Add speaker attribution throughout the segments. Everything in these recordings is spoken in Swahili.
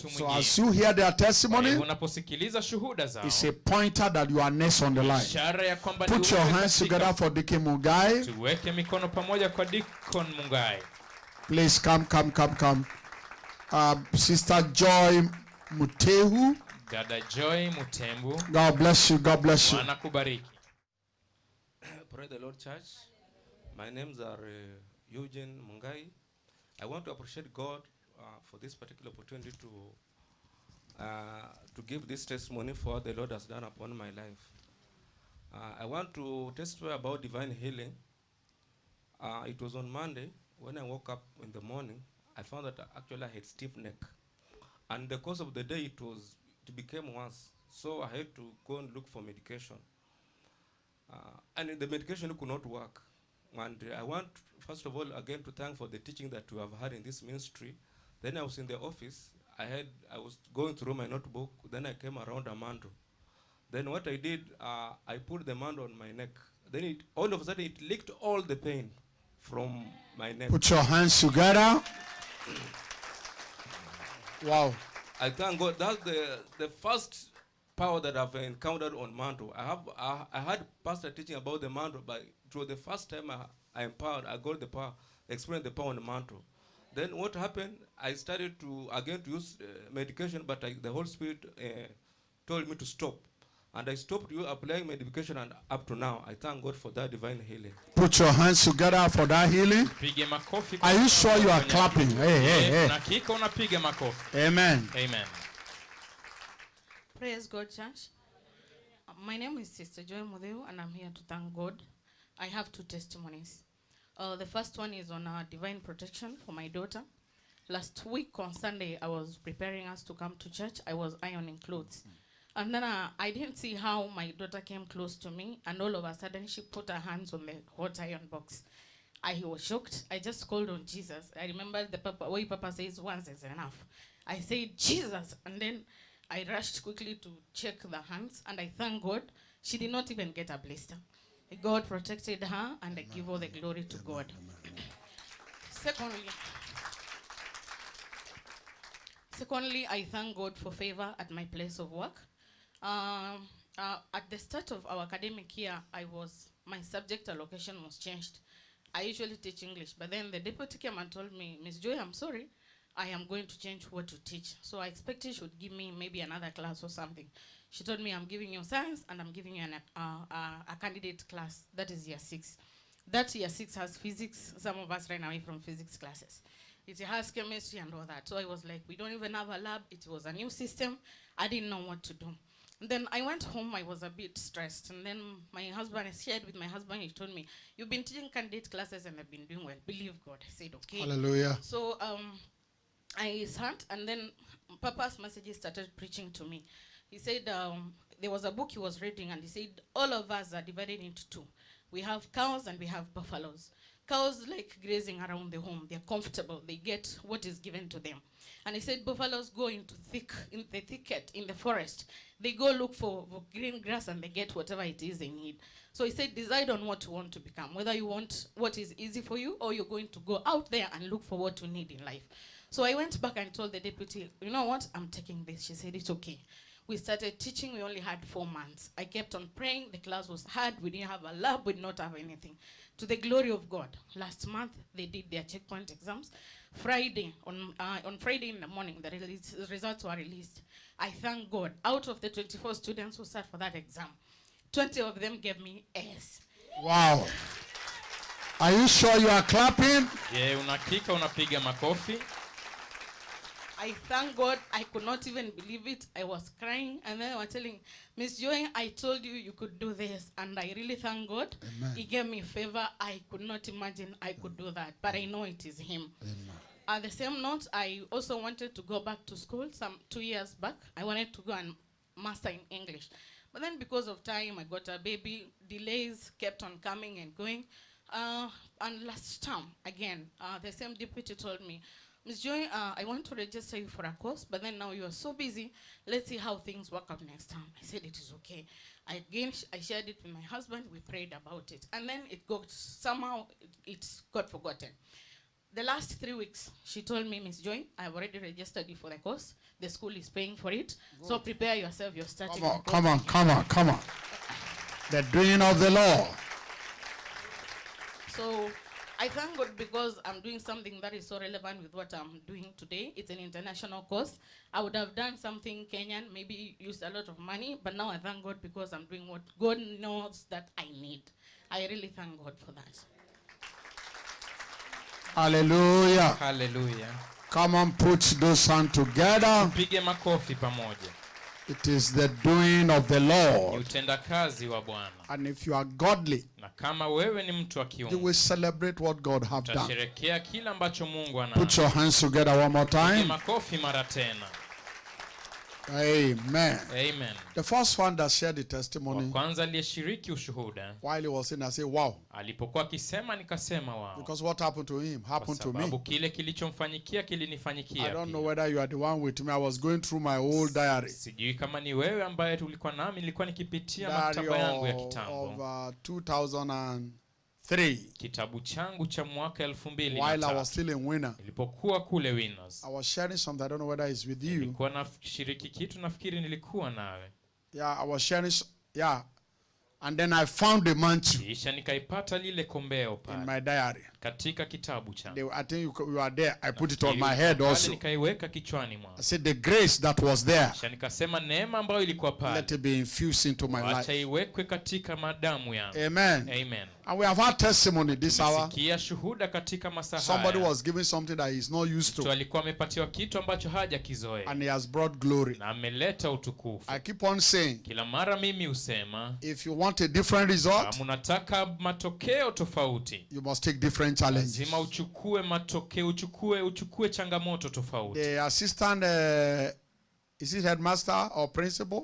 Speaker 1: So as you hear their testimony,
Speaker 2: unaposikiliza shuhuda zao,
Speaker 1: it's a pointer that you are next on the line.
Speaker 2: Ishara ya kwamba
Speaker 1: put your hands together for Deacon Mungai.
Speaker 2: Tuweke mikono pamoja kwa Deacon Mungai.
Speaker 1: Please come. Sister Joy Mutehu.
Speaker 2: Dada Joy Mutembu.
Speaker 1: God bless you.
Speaker 2: Bwana kubariki.
Speaker 3: Praise the Lord, church. My names are Eugene Mungai. I want to appreciate God for this particular opportunity to give this testimony for what the Lord has done upon my life. I want to testify about divine healing. It was on Monday when I woke up in the morning. I found that actually I had stiff neck, and the course of the day it became worse. So I had to go and look for medication, and the medication could not work. And I want, first of all, again to thank for the teaching that we have had in this ministry. Then I was in the office. I was going through my notebook. Then I came around a mantle. Then what I did, I put the mantle on my neck. Then all of a sudden it licked all the pain from my neck.
Speaker 1: Put your hands together. Wow.
Speaker 3: I thank God. That's the first power that I've encountered on mantle. I had pastor teaching about the mantle, but it was the first time I got the power, experienced the power on the mantle. Then what happened? I started to use medication, but the Holy Spirit told me to stop. And I stopped applying medication, and up to now, I thank God for that divine healing.
Speaker 1: Put your hands together for that healing. Are you sure you are clapping? Hey. Amen.
Speaker 2: Amen.
Speaker 4: Praise God, church. My name is Sister Joy Mudeu, and I'm here to thank God. I have two testimonies. The first one is on divine protection for my daughter. Last week on Sunday, I was preparing us to come to church. I was ironing clothes. And then I didn't see how my daughter came close to me, and all of a sudden she put her hands on the hot iron box. I was shocked. I just called on Jesus. I remember the way Papa says once is enough. I said, Jesus, and then I rushed quickly to check the hands, and I thank God she did not even get a blister. God protected her, and I give all the glory to God. Secondly, I thank God for favor at my place of work. At the start of our academic year, my subject allocation was changed. I usually teach English, but then the deputy came and told me, Miss Joy, I'm sorry, I am going to change what to teach. So I expected she would give me maybe another class or something. She told me, I'm giving you science, and I'm giving you a candidate class. That is year 6. That year 6 has physics. Some of us ran away from physics classes. It has chemistry and all that. So I was like, we don't even have a lab. It was a new system. I didn't know what to do. And then I went home. I was a bit stressed. And then I shared with my husband. He told me, you've been teaching candidate classes and I've been doing well. Believe God. I said, okay.
Speaker 1: Hallelujah.
Speaker 4: So I sat, and then Papa's messages started preaching to me. He said there was a book he was reading, and he said all of us are divided into two. We have cows and we have buffaloes. Cows like grazing around the home. They're comfortable. They get what is given to them. And he said buffaloes go in the thicket, in the forest. They go look for green grass, and they get whatever it is they need. So he said decide on what you want to become, whether you want what is easy for you, or you're going to go out there and look for what you need in life. So I went back and told the deputy, you know what, I'm taking this. She said, it's okay. We started teaching. We only had 4 months. I kept on praying. The class was hard. We didn't have a lab. We did not have anything. To the glory of God, last month, they did their checkpoint exams. On Friday in the morning, the results were released. I thank God. Out of the 24 students who sat for that exam, 20 of them gave me A's.
Speaker 1: Wow. Are you sure you are clapping?
Speaker 2: Yeah, unakika unapiga makofi.
Speaker 4: I thank God. I could not even believe it. I was crying, and then they were telling, Miss Joy, I told you could do this, and I really thank God.
Speaker 1: Amen.
Speaker 4: He gave me favor. I could not imagine I could do that, but I know it is Him.
Speaker 1: Amen.
Speaker 4: At the same note, I also wanted to go back to school 2 years back. I wanted to go and master in English. But then because of time, I got a baby. Delays kept on coming and going. And last term, again, the same deputy told me, Ms. Joy, I want to register you for a course, but then now you are so busy. Let's see how things work out next time. I said, it is okay. I shared it with my husband. We prayed about it. And then it got forgotten. the last 3 weeks, she told me, Miss Joy, I've already registered you for the course. The school is paying for it. Good. So prepare yourself. You're starting.
Speaker 1: Come on. The doing of the law.
Speaker 4: So I thank God because I'm doing something that is so relevant with what I'm doing today. It's an international course. I would have done something Kenyan, maybe used a lot of money, but now I thank God because I'm doing what God knows that I need. I really thank God for that.
Speaker 1: Hallelujah.
Speaker 2: Hallelujah.
Speaker 1: Come on, put those hands together.
Speaker 2: Tupige makofi pamoja.
Speaker 1: It is the doing of the Lord.
Speaker 2: Utendakazi wa Bwana.
Speaker 1: And if you are godly,
Speaker 2: na kama wewe ni mtu wa kiungu,
Speaker 1: you will celebrate what God have done.
Speaker 2: Utasherehekea kila ambacho Mungu ana.
Speaker 1: Put your hands together one more time.
Speaker 2: Tupige makofi mara tena.
Speaker 1: Amen.
Speaker 2: Amen.
Speaker 1: The first one that shared the testimony,
Speaker 2: kwanza aliyeshiriki ushuhuda,
Speaker 1: while he was in, I said, wow.
Speaker 2: Alipokuwa akisema nikasema wow.
Speaker 1: Because what happened to him happened to me.
Speaker 2: Sababu kile kilichomfanyikia kilinifanyikia.
Speaker 1: I don't know whether you are the one with me. I was going through my old diary.
Speaker 2: Sijui kama ni wewe ambaye tulikuwa nami, nilikuwa nikipitia maktaba yangu ya kitambo.
Speaker 1: Of 2003.
Speaker 2: Kitabu changu cha mwaka 2003.
Speaker 1: While I was still in Winner.
Speaker 2: Nilipokuwa kule Winners.
Speaker 1: I was sharing something. I don't know whether it's with you.
Speaker 2: Nilikuwa nashiriki kitu, nafikiri nilikuwa nawe.
Speaker 1: Yeah, I was sharing. Yeah. And then I found the mantle.
Speaker 2: Kisha nikaipata lile kombeo pale.
Speaker 1: In my diary.
Speaker 2: Katika kitabu changu.
Speaker 1: I think you are there. I put it on my head also.
Speaker 2: Nikaiweka kichwani mwangu.
Speaker 1: I said the grace that was there.
Speaker 2: Kisha nikasema neema ambayo ilikuwa pale.
Speaker 1: Let it be infused into my life.
Speaker 2: Acha iwekwe katika madamu yangu.
Speaker 1: Amen.
Speaker 2: Amen.
Speaker 1: And we have had testimony this hour.
Speaker 2: Sikia shuhuda katika masaa haya.
Speaker 1: Somebody was giving something that he is not used to.
Speaker 2: Mtu alikuwa amepatiwa kitu ambacho hajakizoea.
Speaker 1: And he has brought glory.
Speaker 2: Na ameleta utukufu.
Speaker 1: I keep on saying.
Speaker 2: Kila mara mimi husema.
Speaker 1: If you want a different result.
Speaker 2: Kama unataka matokeo tofauti.
Speaker 1: You must take different challenges.
Speaker 2: Lazima uchukue matokeo, uchukue changamoto tofauti.
Speaker 1: The assistant, is it headmaster or principal?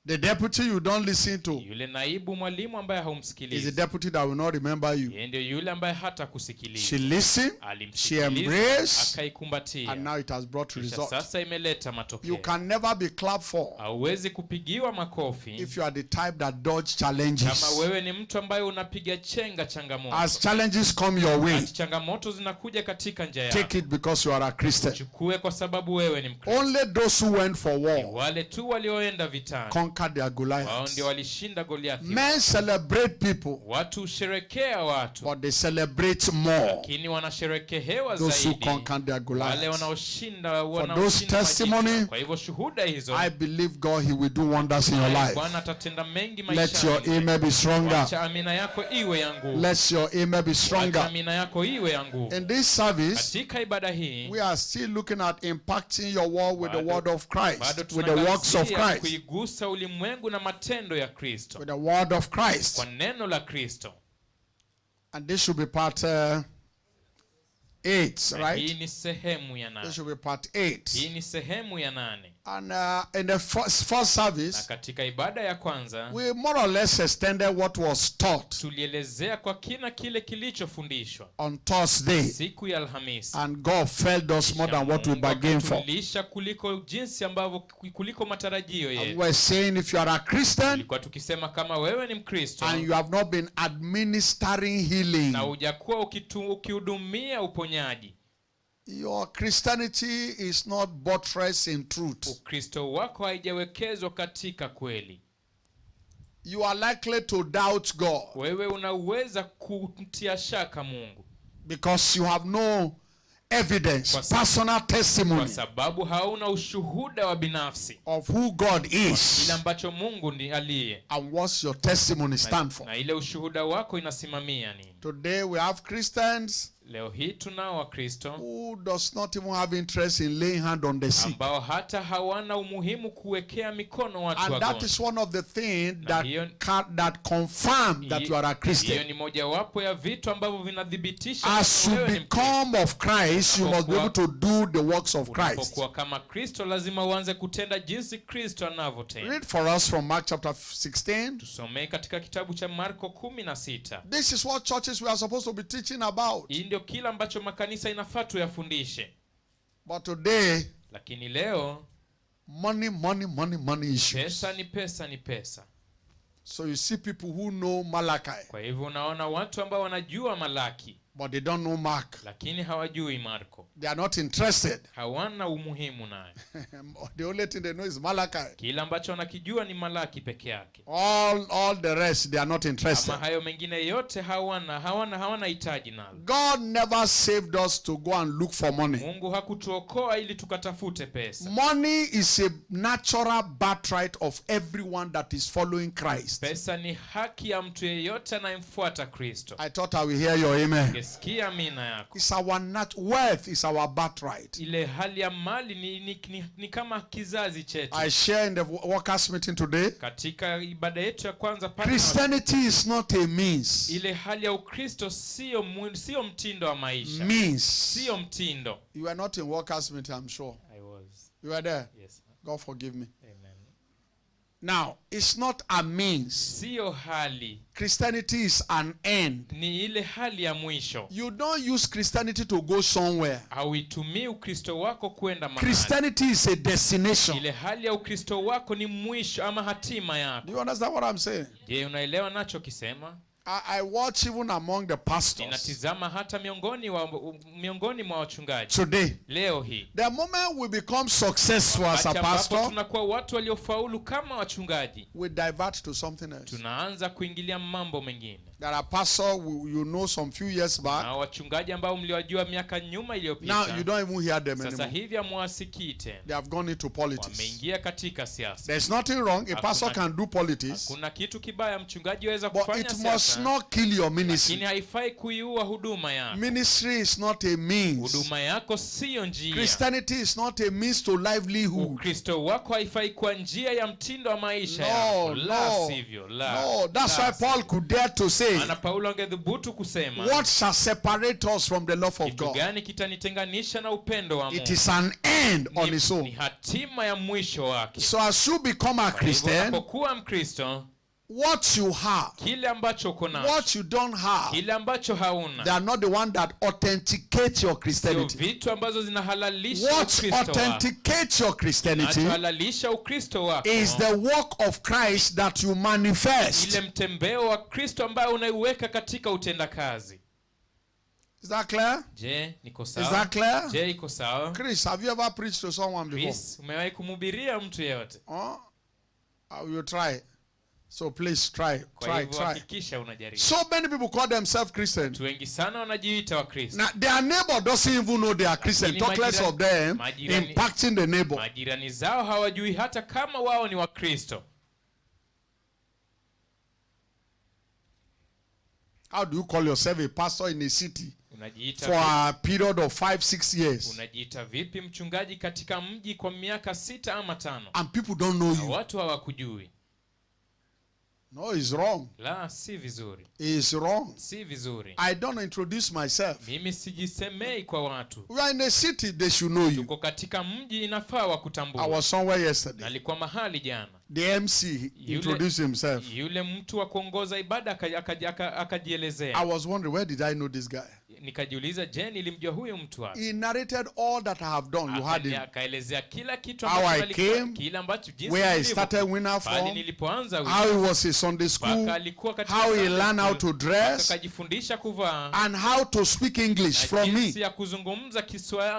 Speaker 1: The deputy you don't listen to.
Speaker 2: Yule naibu mwalimu ambaye haumsikilizi.
Speaker 1: Is the deputy that will not remember you.
Speaker 2: Yeye ndio yule ambaye hata kusikiliza.
Speaker 1: She listened, she embraced,
Speaker 2: akaikumbatia.
Speaker 1: and now it has brought results.
Speaker 2: Sasa imeleta matokeo.
Speaker 1: You can never be clapped for.
Speaker 2: Hauwezi kupigiwa makofi.
Speaker 1: If you are the type that dodge challenges.
Speaker 2: Kama wewe ni mtu ambaye unapiga chenga changamoto.
Speaker 1: As challenges come your way.
Speaker 2: As changamoto zinakuja katika njia yako.
Speaker 1: Take it because you are a Christian.
Speaker 2: Chukue kwa sababu wewe ni Mkristo.
Speaker 1: Only those who went for war.
Speaker 2: Wale tu walioenda vitani.
Speaker 1: Conquered their Goliath.
Speaker 2: Wao ndio walishinda Goliathi.
Speaker 1: Men celebrate people.
Speaker 2: Watu sherekea watu.
Speaker 1: But they celebrate more.
Speaker 2: Lakini wanasherekehewa zaidi.
Speaker 1: Those who conquered their Goliath.
Speaker 2: Wale wanaoshinda
Speaker 1: For those testimony.
Speaker 2: Kwa hivyo shuhuda hizo.
Speaker 1: I believe God he will do wonders in your life.
Speaker 2: Bwana atatenda mengi maishani.
Speaker 1: Let your amen be stronger.
Speaker 2: Acha amina yako iwe yangu.
Speaker 1: Let your amen be stronger.
Speaker 2: Amina yako iwe yangu.
Speaker 1: In this service,
Speaker 2: katika ibada hii,
Speaker 1: we are still looking at impacting your world with the word of Christ, with the works of Christ.
Speaker 2: Kuigusa ulimwengu na matendo ya Kristo.
Speaker 1: With the word of Christ.
Speaker 2: Kwa neno la Kristo.
Speaker 1: And this should be part 8, right?
Speaker 2: Hii ni sehemu ya 8.
Speaker 1: This should be part 8.
Speaker 2: Hii ni sehemu ya 8.
Speaker 1: And in the first service,
Speaker 2: na katika ibada ya kwanza,
Speaker 1: we more or less extended what was taught.
Speaker 2: Tulielezea kwa kina kile kilichofundishwa
Speaker 1: on Thursday.
Speaker 2: Siku ya Alhamisi.
Speaker 1: And God fed us more than what we bargained for.
Speaker 2: Tulisha kuliko jinsi ambavyo kuliko matarajio yetu.
Speaker 1: We're saying if you are a Christian,
Speaker 2: tulikuwa tukisema kama wewe ni Mkristo,
Speaker 1: and you have not been administering healing,
Speaker 2: na hujakuwa ukihudumia uponyaji,
Speaker 1: your Christianity is not buttressed in truth.
Speaker 2: Ukristo wako haijawekezwa katika kweli.
Speaker 1: You are likely to doubt God.
Speaker 2: Wewe unaweza kumtia shaka Mungu.
Speaker 1: Because you have no evidence, personal testimony.
Speaker 2: Kwa sababu hauna ushuhuda wa binafsi.
Speaker 1: Of who God is.
Speaker 2: Ile ambacho Mungu ni aliye.
Speaker 1: And what's your testimony stand for.
Speaker 2: Na ile ushuhuda wako inasimamia nini?
Speaker 1: Today we have Christians.
Speaker 2: Leo hii tunao Wakristo
Speaker 1: who does not even have interest in laying hand on the sick.
Speaker 2: Ambao hata hawana umuhimu kuwekea mikono watu wagonjwa.
Speaker 1: And that is one of the things that confirm that you are a Christian.
Speaker 2: Hiyo ni mojawapo ya vitu ambavyo vinadhibitisha
Speaker 1: as you become of Christ, you must be able to do the works of Christ.
Speaker 2: Unapokuwa kama Kristo lazima uanze kutenda jinsi Kristo anavyotenda.
Speaker 1: Read for us from Mark chapter 16.
Speaker 2: Tusomee katika kitabu cha Marko 16.
Speaker 1: This is what churches we are supposed to be teaching about.
Speaker 2: Ndio kila ambacho makanisa inafaa tuyafundishe.
Speaker 1: But today,
Speaker 2: lakini leo,
Speaker 1: money issues.
Speaker 2: Pesa ni pesa.
Speaker 1: So you see people who know Malachi.
Speaker 2: Kwa hivyo unaona watu ambao wanajua Malaki.
Speaker 1: But they don't know Mark.
Speaker 2: Lakini hawajui Marko.
Speaker 1: They are not interested.
Speaker 2: Hawana umuhimu naye.
Speaker 1: The only thing they know is Malachi.
Speaker 2: Kila ambacho wanakijua ni Malaki peke yake.
Speaker 1: All the rest they are not interested.
Speaker 2: Ama hayo mengine yote hawana hitaji nalo.
Speaker 1: God never saved us to go and look for money.
Speaker 2: Mungu hakutuokoa ili tukatafute pesa.
Speaker 1: Money is a natural birthright of everyone that is following Christ.
Speaker 2: Pesa ni haki ya mtu yeyote anayemfuata Kristo.
Speaker 1: I thought I will hear your amen.
Speaker 2: Sikia amina yako.
Speaker 1: It's our wealth is our birthright.
Speaker 2: Ile hali ya mali ni kama kizazi chetu.
Speaker 1: I share in the workers meeting today.
Speaker 2: Katika ibada yetu ya kwanza pale.
Speaker 1: Christianity is not a means.
Speaker 2: Ile hali ya Ukristo sio mtindo wa maisha.
Speaker 1: Means.
Speaker 2: Sio mtindo.
Speaker 1: You are not in workers meeting, I'm sure.
Speaker 2: I was.
Speaker 1: You are there?
Speaker 2: Yes.
Speaker 1: God forgive me.
Speaker 2: Amen.
Speaker 1: Now, it's not a means.
Speaker 2: Sio hali.
Speaker 1: Christianity is an end.
Speaker 2: Ni ile hali ya mwisho.
Speaker 1: You don't use Christianity to go somewhere.
Speaker 2: Hauitumii Ukristo wako kwenda mahali.
Speaker 1: Christianity is a destination.
Speaker 2: Ile hali ya Ukristo wako ni mwisho ama hatima yako.
Speaker 1: Do you understand what I'm saying?
Speaker 2: Je, unaelewa nacho kisema?
Speaker 1: I watch even among the pastors.
Speaker 2: Ninatizama hata miongoni mwa wachungaji.
Speaker 1: Today.
Speaker 2: Leo hii.
Speaker 1: The moment we become successful as a pastor,
Speaker 2: tunakuwa watu waliofaulu kama wachungaji.
Speaker 1: We divert to something else.
Speaker 2: Tunaanza kuingilia mambo mengine.
Speaker 1: There are pastors you know some few years back.
Speaker 2: Na wachungaji ambao mliwajua miaka nyuma iliyopita.
Speaker 1: Now you don't even hear them anymore.
Speaker 2: Sasa hivi hamwasikii tena.
Speaker 1: They have gone into politics.
Speaker 2: Wameingia katika siasa.
Speaker 1: There's nothing wrong. A pastor can do politics.
Speaker 2: Kuna kitu kibaya mchungaji aweza kufanya siasa.
Speaker 1: But it must not kill your ministry.
Speaker 2: Lakini haifai kuiua huduma yako.
Speaker 1: Ministry is not a means.
Speaker 2: Huduma yako sio njia.
Speaker 1: Christianity is not a means to livelihood.
Speaker 2: Ukristo wako haifai kuwa njia ya mtindo wa maisha yako. La sivyo.
Speaker 1: No, that's why Paul could dare to say,
Speaker 2: Ana Paulo angedhubutu kusema,
Speaker 1: what shall separate us from the love of God?
Speaker 2: Kitu gani kitanitenganisha na upendo wa Mungu?
Speaker 1: It is an end on its own.
Speaker 2: Ni hatima ya mwisho wake.
Speaker 1: So as you become a Christian,
Speaker 2: unapokuwa Mkristo,
Speaker 1: what you have,
Speaker 2: kile ambacho uko nacho,
Speaker 1: what you don't have,
Speaker 2: kile ambacho hauna,
Speaker 1: they are not the one that authenticate your Christianity.
Speaker 2: Vitu ambazo zinahalalisha
Speaker 1: Ukristo wako. What authenticates your Christianity is the work of Christ that you manifest.
Speaker 2: Ile mtembeo wa Kristo ambao unaiweka katika utendakazi.
Speaker 1: Is that clear?
Speaker 2: Je, niko sawa?
Speaker 1: Is that clear?
Speaker 2: Je, iko sawa?
Speaker 1: Chris, have you ever preached to someone before?
Speaker 2: Chris, umewahi kumhubiria mtu yeyote?
Speaker 1: You try. So please try.
Speaker 2: Hakikisha unajaribu.
Speaker 1: So many people call themselves Christian.
Speaker 2: Watu wengi sana wanajiita wa Kristo.
Speaker 1: Now their neighbor doesn't even know they are Christian. Talk less of them impacting the neighbor.
Speaker 2: Majirani zao hawajui hata kama wao ni wa Kristo.
Speaker 1: How do you call yourself a pastor in a city for a period of 5-6 years?
Speaker 2: Unajiita vipi mchungaji katika mji kwa miaka 6 ama 5?
Speaker 1: And people don't know you.
Speaker 2: Watu hawakujui.
Speaker 1: No, it's wrong.
Speaker 2: La, si vizuri.
Speaker 1: It's wrong.
Speaker 2: Si vizuri.
Speaker 1: I don't introduce myself.
Speaker 2: Mimi sijisemei kwa watu.
Speaker 1: We are in a city, they should know you.
Speaker 2: Tuko katika mji, inafaa wakutambue.
Speaker 1: I was somewhere yesterday.
Speaker 2: Nalikuwa mahali jana.
Speaker 1: The MC introduced himself.
Speaker 2: Yule mtu wa kuongoza ibada akajielezea.
Speaker 1: I was wondering, where did I know this guy?
Speaker 2: Nikajiuliza, je, nilimjua huyu mtu wapi?
Speaker 1: He narrated all that I have done. You had him.
Speaker 2: Akaelezea kila kitu
Speaker 1: ambacho where I started winning from,
Speaker 2: nilipoanza
Speaker 1: how he was in Sunday school, how he learned how to dress,
Speaker 2: akajifundisha kuvaa,
Speaker 1: and how to speak English from me.
Speaker 2: Jinsi ya kuzungumza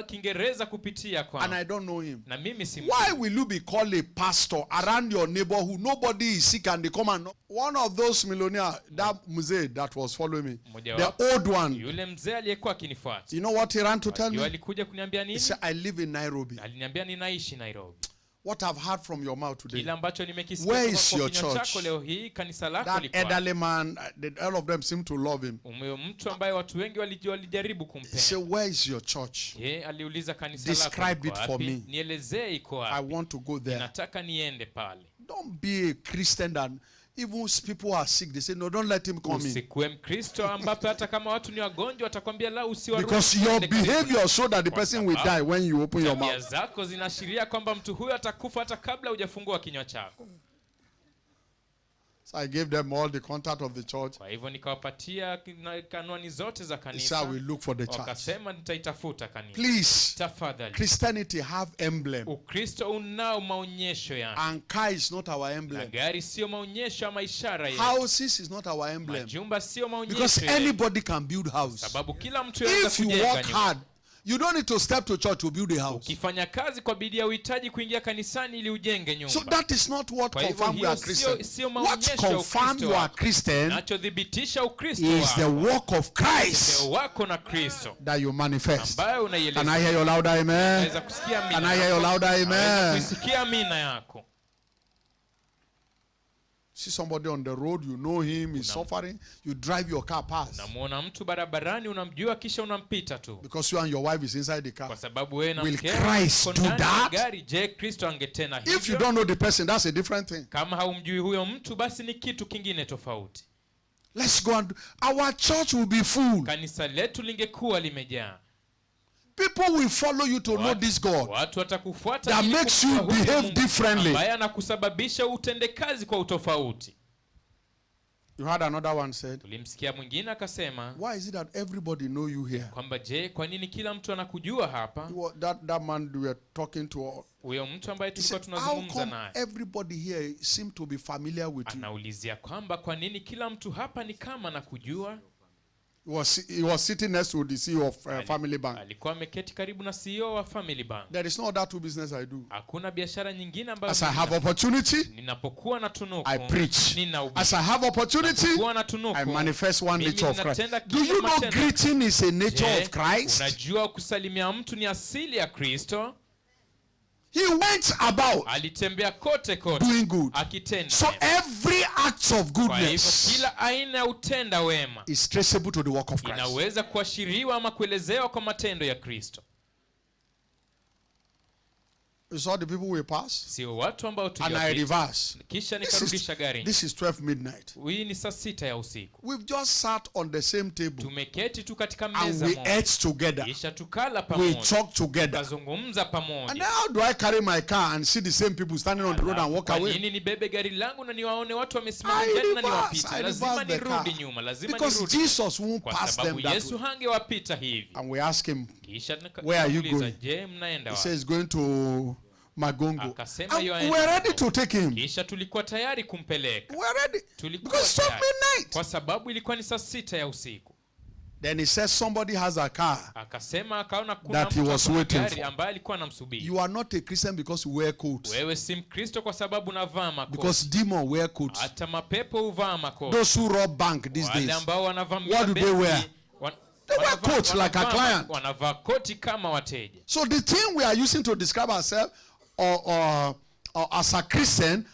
Speaker 2: Kiingereza kupitia kwa.
Speaker 1: And I don't know him.
Speaker 2: Na mimi simjui.
Speaker 1: Why will you be called a pastor around your neighborhood? Nobody is sick and they come and one of those millionaires, that mzee that was following me, the old one.
Speaker 2: Yule mzee aliyekuwa akinifuata.
Speaker 1: You know what he ran to tell me?
Speaker 2: Alikuja kuniambia nini?
Speaker 1: He said, I live in Nairobi.
Speaker 2: Aliniambia ninaishi Nairobi.
Speaker 1: What I've heard from your mouth today.
Speaker 2: Kile ambacho nimekisikia
Speaker 1: where is your
Speaker 2: kinywa
Speaker 1: church?
Speaker 2: chako leo hii, kanisa lako
Speaker 1: that
Speaker 2: liko.
Speaker 1: elderly man, all of them seem to love him.
Speaker 2: Mtu ambaye watu wengi walijaribu kumpenda.
Speaker 1: So where is your church?
Speaker 2: Aliuliza kanisa lako.
Speaker 1: Describe it for me.
Speaker 2: Nielezee iko wapi.
Speaker 1: I want to go there.
Speaker 2: Nataka niende pale.
Speaker 1: Don't be a Christian that even people are sick, they say no, don't let him come in.
Speaker 2: Usikuwe Mkristo ambapo hata kama watu ni wagonjwa watakwambia la usiwaruhusu.
Speaker 1: Because your behavior so that the person will die when you open your mouth.
Speaker 2: Zako zinaashiria kwamba mtu huyo atakufa hata kabla hujafungua kinywa chako.
Speaker 1: So I gave them all the contact of the church.
Speaker 2: Kwa hivyo nikawapatia kanuni zote za
Speaker 1: They said,
Speaker 2: kanisa.
Speaker 1: I will look for the church.
Speaker 2: Wakasema nitaitafuta kanisa.
Speaker 1: Please,
Speaker 2: Tafadhali.
Speaker 1: Christianity have emblem.
Speaker 2: Ukristo unao maonyesho yake.
Speaker 1: And car is not our
Speaker 2: Na
Speaker 1: emblem.
Speaker 2: gari sio maonyesho ama ishara yetu.
Speaker 1: Houses is not our emblem.
Speaker 2: Majumba sio maonyesho
Speaker 1: Because
Speaker 2: yetu.
Speaker 1: anybody can build house.
Speaker 2: Sababu kila mtu anaweza
Speaker 1: If you
Speaker 2: kujenga
Speaker 1: work
Speaker 2: nyumba.
Speaker 1: hard, you don't need to step to church to build a house.
Speaker 2: Ukifanya kazi kwa bidii uhitaji kuingia kanisani ili ujenge nyumba.
Speaker 1: So that is not what
Speaker 2: Kwa hivyo
Speaker 1: confirm we are
Speaker 2: hiyo
Speaker 1: Christian.
Speaker 2: sio
Speaker 1: What
Speaker 2: maonyesho ya
Speaker 1: confirm
Speaker 2: Ukristo
Speaker 1: you are
Speaker 2: wako.
Speaker 1: Christian
Speaker 2: Nachodhibitisha Ukristo
Speaker 1: is the
Speaker 2: wako.
Speaker 1: work of Christ
Speaker 2: Upeo wako na Kristo
Speaker 1: that you manifest.
Speaker 2: ambayo
Speaker 1: Can I
Speaker 2: unaieleza.
Speaker 1: hear your louder amen?
Speaker 2: Naweza kusikia
Speaker 1: Can
Speaker 2: amina
Speaker 1: I hear your
Speaker 2: yako.
Speaker 1: louder
Speaker 2: Naweza
Speaker 1: amen?
Speaker 2: kuisikia amina yako.
Speaker 1: See somebody on the road, you know him, he's suffering, you drive your car past.
Speaker 2: Unamuona mtu barabarani unamjua kisha unampita tu.
Speaker 1: Because you and your wife is inside the car.
Speaker 2: Kwa sababu wewe na
Speaker 1: Will
Speaker 2: mkeo
Speaker 1: Christ
Speaker 2: mko
Speaker 1: do
Speaker 2: ndani ya
Speaker 1: that?
Speaker 2: gari. Je, Kristo angetenda hivyo?
Speaker 1: If you don't know the person, that's a different thing.
Speaker 2: Kama haumjui huyo mtu basi ni kitu kingine tofauti.
Speaker 1: Let's go and our church will be full.
Speaker 2: Kanisa letu lingekuwa limejaa.
Speaker 1: People will follow you to know this God
Speaker 2: Watu watakufuata
Speaker 1: that
Speaker 2: ili
Speaker 1: makes you
Speaker 2: kumjua huyu
Speaker 1: behave
Speaker 2: Mungu
Speaker 1: differently.
Speaker 2: ambaye anakusababisha utende kazi kwa utofauti.
Speaker 1: You heard another one said,
Speaker 2: Tulimsikia mwingine akasema
Speaker 1: why is it that everybody know you here?
Speaker 2: kwamba je, kwa nini kila mtu anakujua hapa?
Speaker 1: That man we were talking to,
Speaker 2: Huyo mtu ambaye
Speaker 1: he
Speaker 2: tulikuwa
Speaker 1: said, how
Speaker 2: tunazungumza
Speaker 1: come
Speaker 2: naye
Speaker 1: everybody here seem to be familiar with you?
Speaker 2: anaulizia kwamba kwa nini kila mtu hapa ni kama anakujua.
Speaker 1: He was sitting next to the CEO of Family Bank.
Speaker 2: Alikuwa ameketi karibu na CEO wa Family Bank.
Speaker 1: There is no other two business I do.
Speaker 2: Hakuna biashara nyingine ambayo
Speaker 1: As I have opportunity,
Speaker 2: ninapokuwa na tunuku
Speaker 1: I preach.
Speaker 2: ninahubiri.
Speaker 1: As I have opportunity,
Speaker 2: Ninapokuwa na tunuku,
Speaker 1: I manifest one
Speaker 2: mimi
Speaker 1: nature of Christ.
Speaker 2: ninatenda
Speaker 1: Do you
Speaker 2: kile
Speaker 1: know
Speaker 2: matendo.
Speaker 1: greeting is a nature
Speaker 2: Je,
Speaker 1: of Christ?
Speaker 2: unajua kusalimia mtu ni asili ya Kristo?
Speaker 1: He went about
Speaker 2: Alitembea kote kote
Speaker 1: doing good.
Speaker 2: akitenda
Speaker 1: So
Speaker 2: mema.
Speaker 1: every act of
Speaker 2: Kwa hivyo
Speaker 1: goodness
Speaker 2: kila aina ya utenda wema
Speaker 1: is traceable to the work of Christ.
Speaker 2: inaweza kuashiriwa ama kuelezewa kwa matendo ya Kristo.
Speaker 1: You saw the people we pass,
Speaker 2: Sio watu ambao
Speaker 1: and I
Speaker 2: tuliwapita.
Speaker 1: reverse.
Speaker 2: Kisha nikarudisha gari.
Speaker 1: This is 12 midnight.
Speaker 2: Hii ni saa 6 ya usiku.
Speaker 1: We've just sat on the same table
Speaker 2: Tumeketi tu katika
Speaker 1: and
Speaker 2: meza
Speaker 1: we
Speaker 2: moja.
Speaker 1: ate together.
Speaker 2: Kisha tukala
Speaker 1: We
Speaker 2: pamoja.
Speaker 1: talked together.
Speaker 2: Tukazungumza
Speaker 1: And
Speaker 2: pamoja.
Speaker 1: how do I carry my car and see the same people standing on the road and walk
Speaker 2: Kwa
Speaker 1: away?
Speaker 2: nini nibebe gari langu na niwaone watu wamesimama
Speaker 1: I
Speaker 2: njiani na
Speaker 1: reverse
Speaker 2: niwapite? Lazima
Speaker 1: the car.
Speaker 2: nirudi nyuma, lazima
Speaker 1: Because
Speaker 2: nirudi.
Speaker 1: Jesus won't
Speaker 2: Kwa
Speaker 1: pass
Speaker 2: sababu
Speaker 1: them that
Speaker 2: Yesu
Speaker 1: way.
Speaker 2: hangewapita hivi.
Speaker 1: And we ask him,
Speaker 2: Kisha
Speaker 1: Where are you
Speaker 2: nikamuuliza,
Speaker 1: going?
Speaker 2: je, mnaenda
Speaker 1: he
Speaker 2: wapi?
Speaker 1: says going to Magongo.
Speaker 2: Akasema
Speaker 1: And
Speaker 2: yuaenda
Speaker 1: we're ready
Speaker 2: Magongo.
Speaker 1: to take him.
Speaker 2: Kisha tulikuwa tayari kumpeleka.
Speaker 1: We're ready.
Speaker 2: Tulikuwa
Speaker 1: Because it's 12
Speaker 2: tayari.
Speaker 1: midnight.
Speaker 2: Kwa sababu ilikuwa ni saa 6 ya usiku.
Speaker 1: Then he says somebody has a car.
Speaker 2: Akasema akaona kuna
Speaker 1: That he
Speaker 2: mtu
Speaker 1: was
Speaker 2: ako na
Speaker 1: waiting
Speaker 2: gari
Speaker 1: for.
Speaker 2: ambaye alikuwa anamsubiri.
Speaker 1: You are not a Christian because you wear coats.
Speaker 2: Wewe si Mkristo kwa sababu unavaa makoti.
Speaker 1: Because demons wear coats.
Speaker 2: Hata mapepo huvaa makoti.
Speaker 1: Those who rob bank these
Speaker 2: Wale
Speaker 1: days.
Speaker 2: ambao wanavamia
Speaker 1: What do they
Speaker 2: benki,
Speaker 1: wear? They wear
Speaker 2: wanavaa-
Speaker 1: coats like a client.
Speaker 2: Wanavaa koti kama wateja.
Speaker 1: So the thing we are using to describe ourselves or as a Christian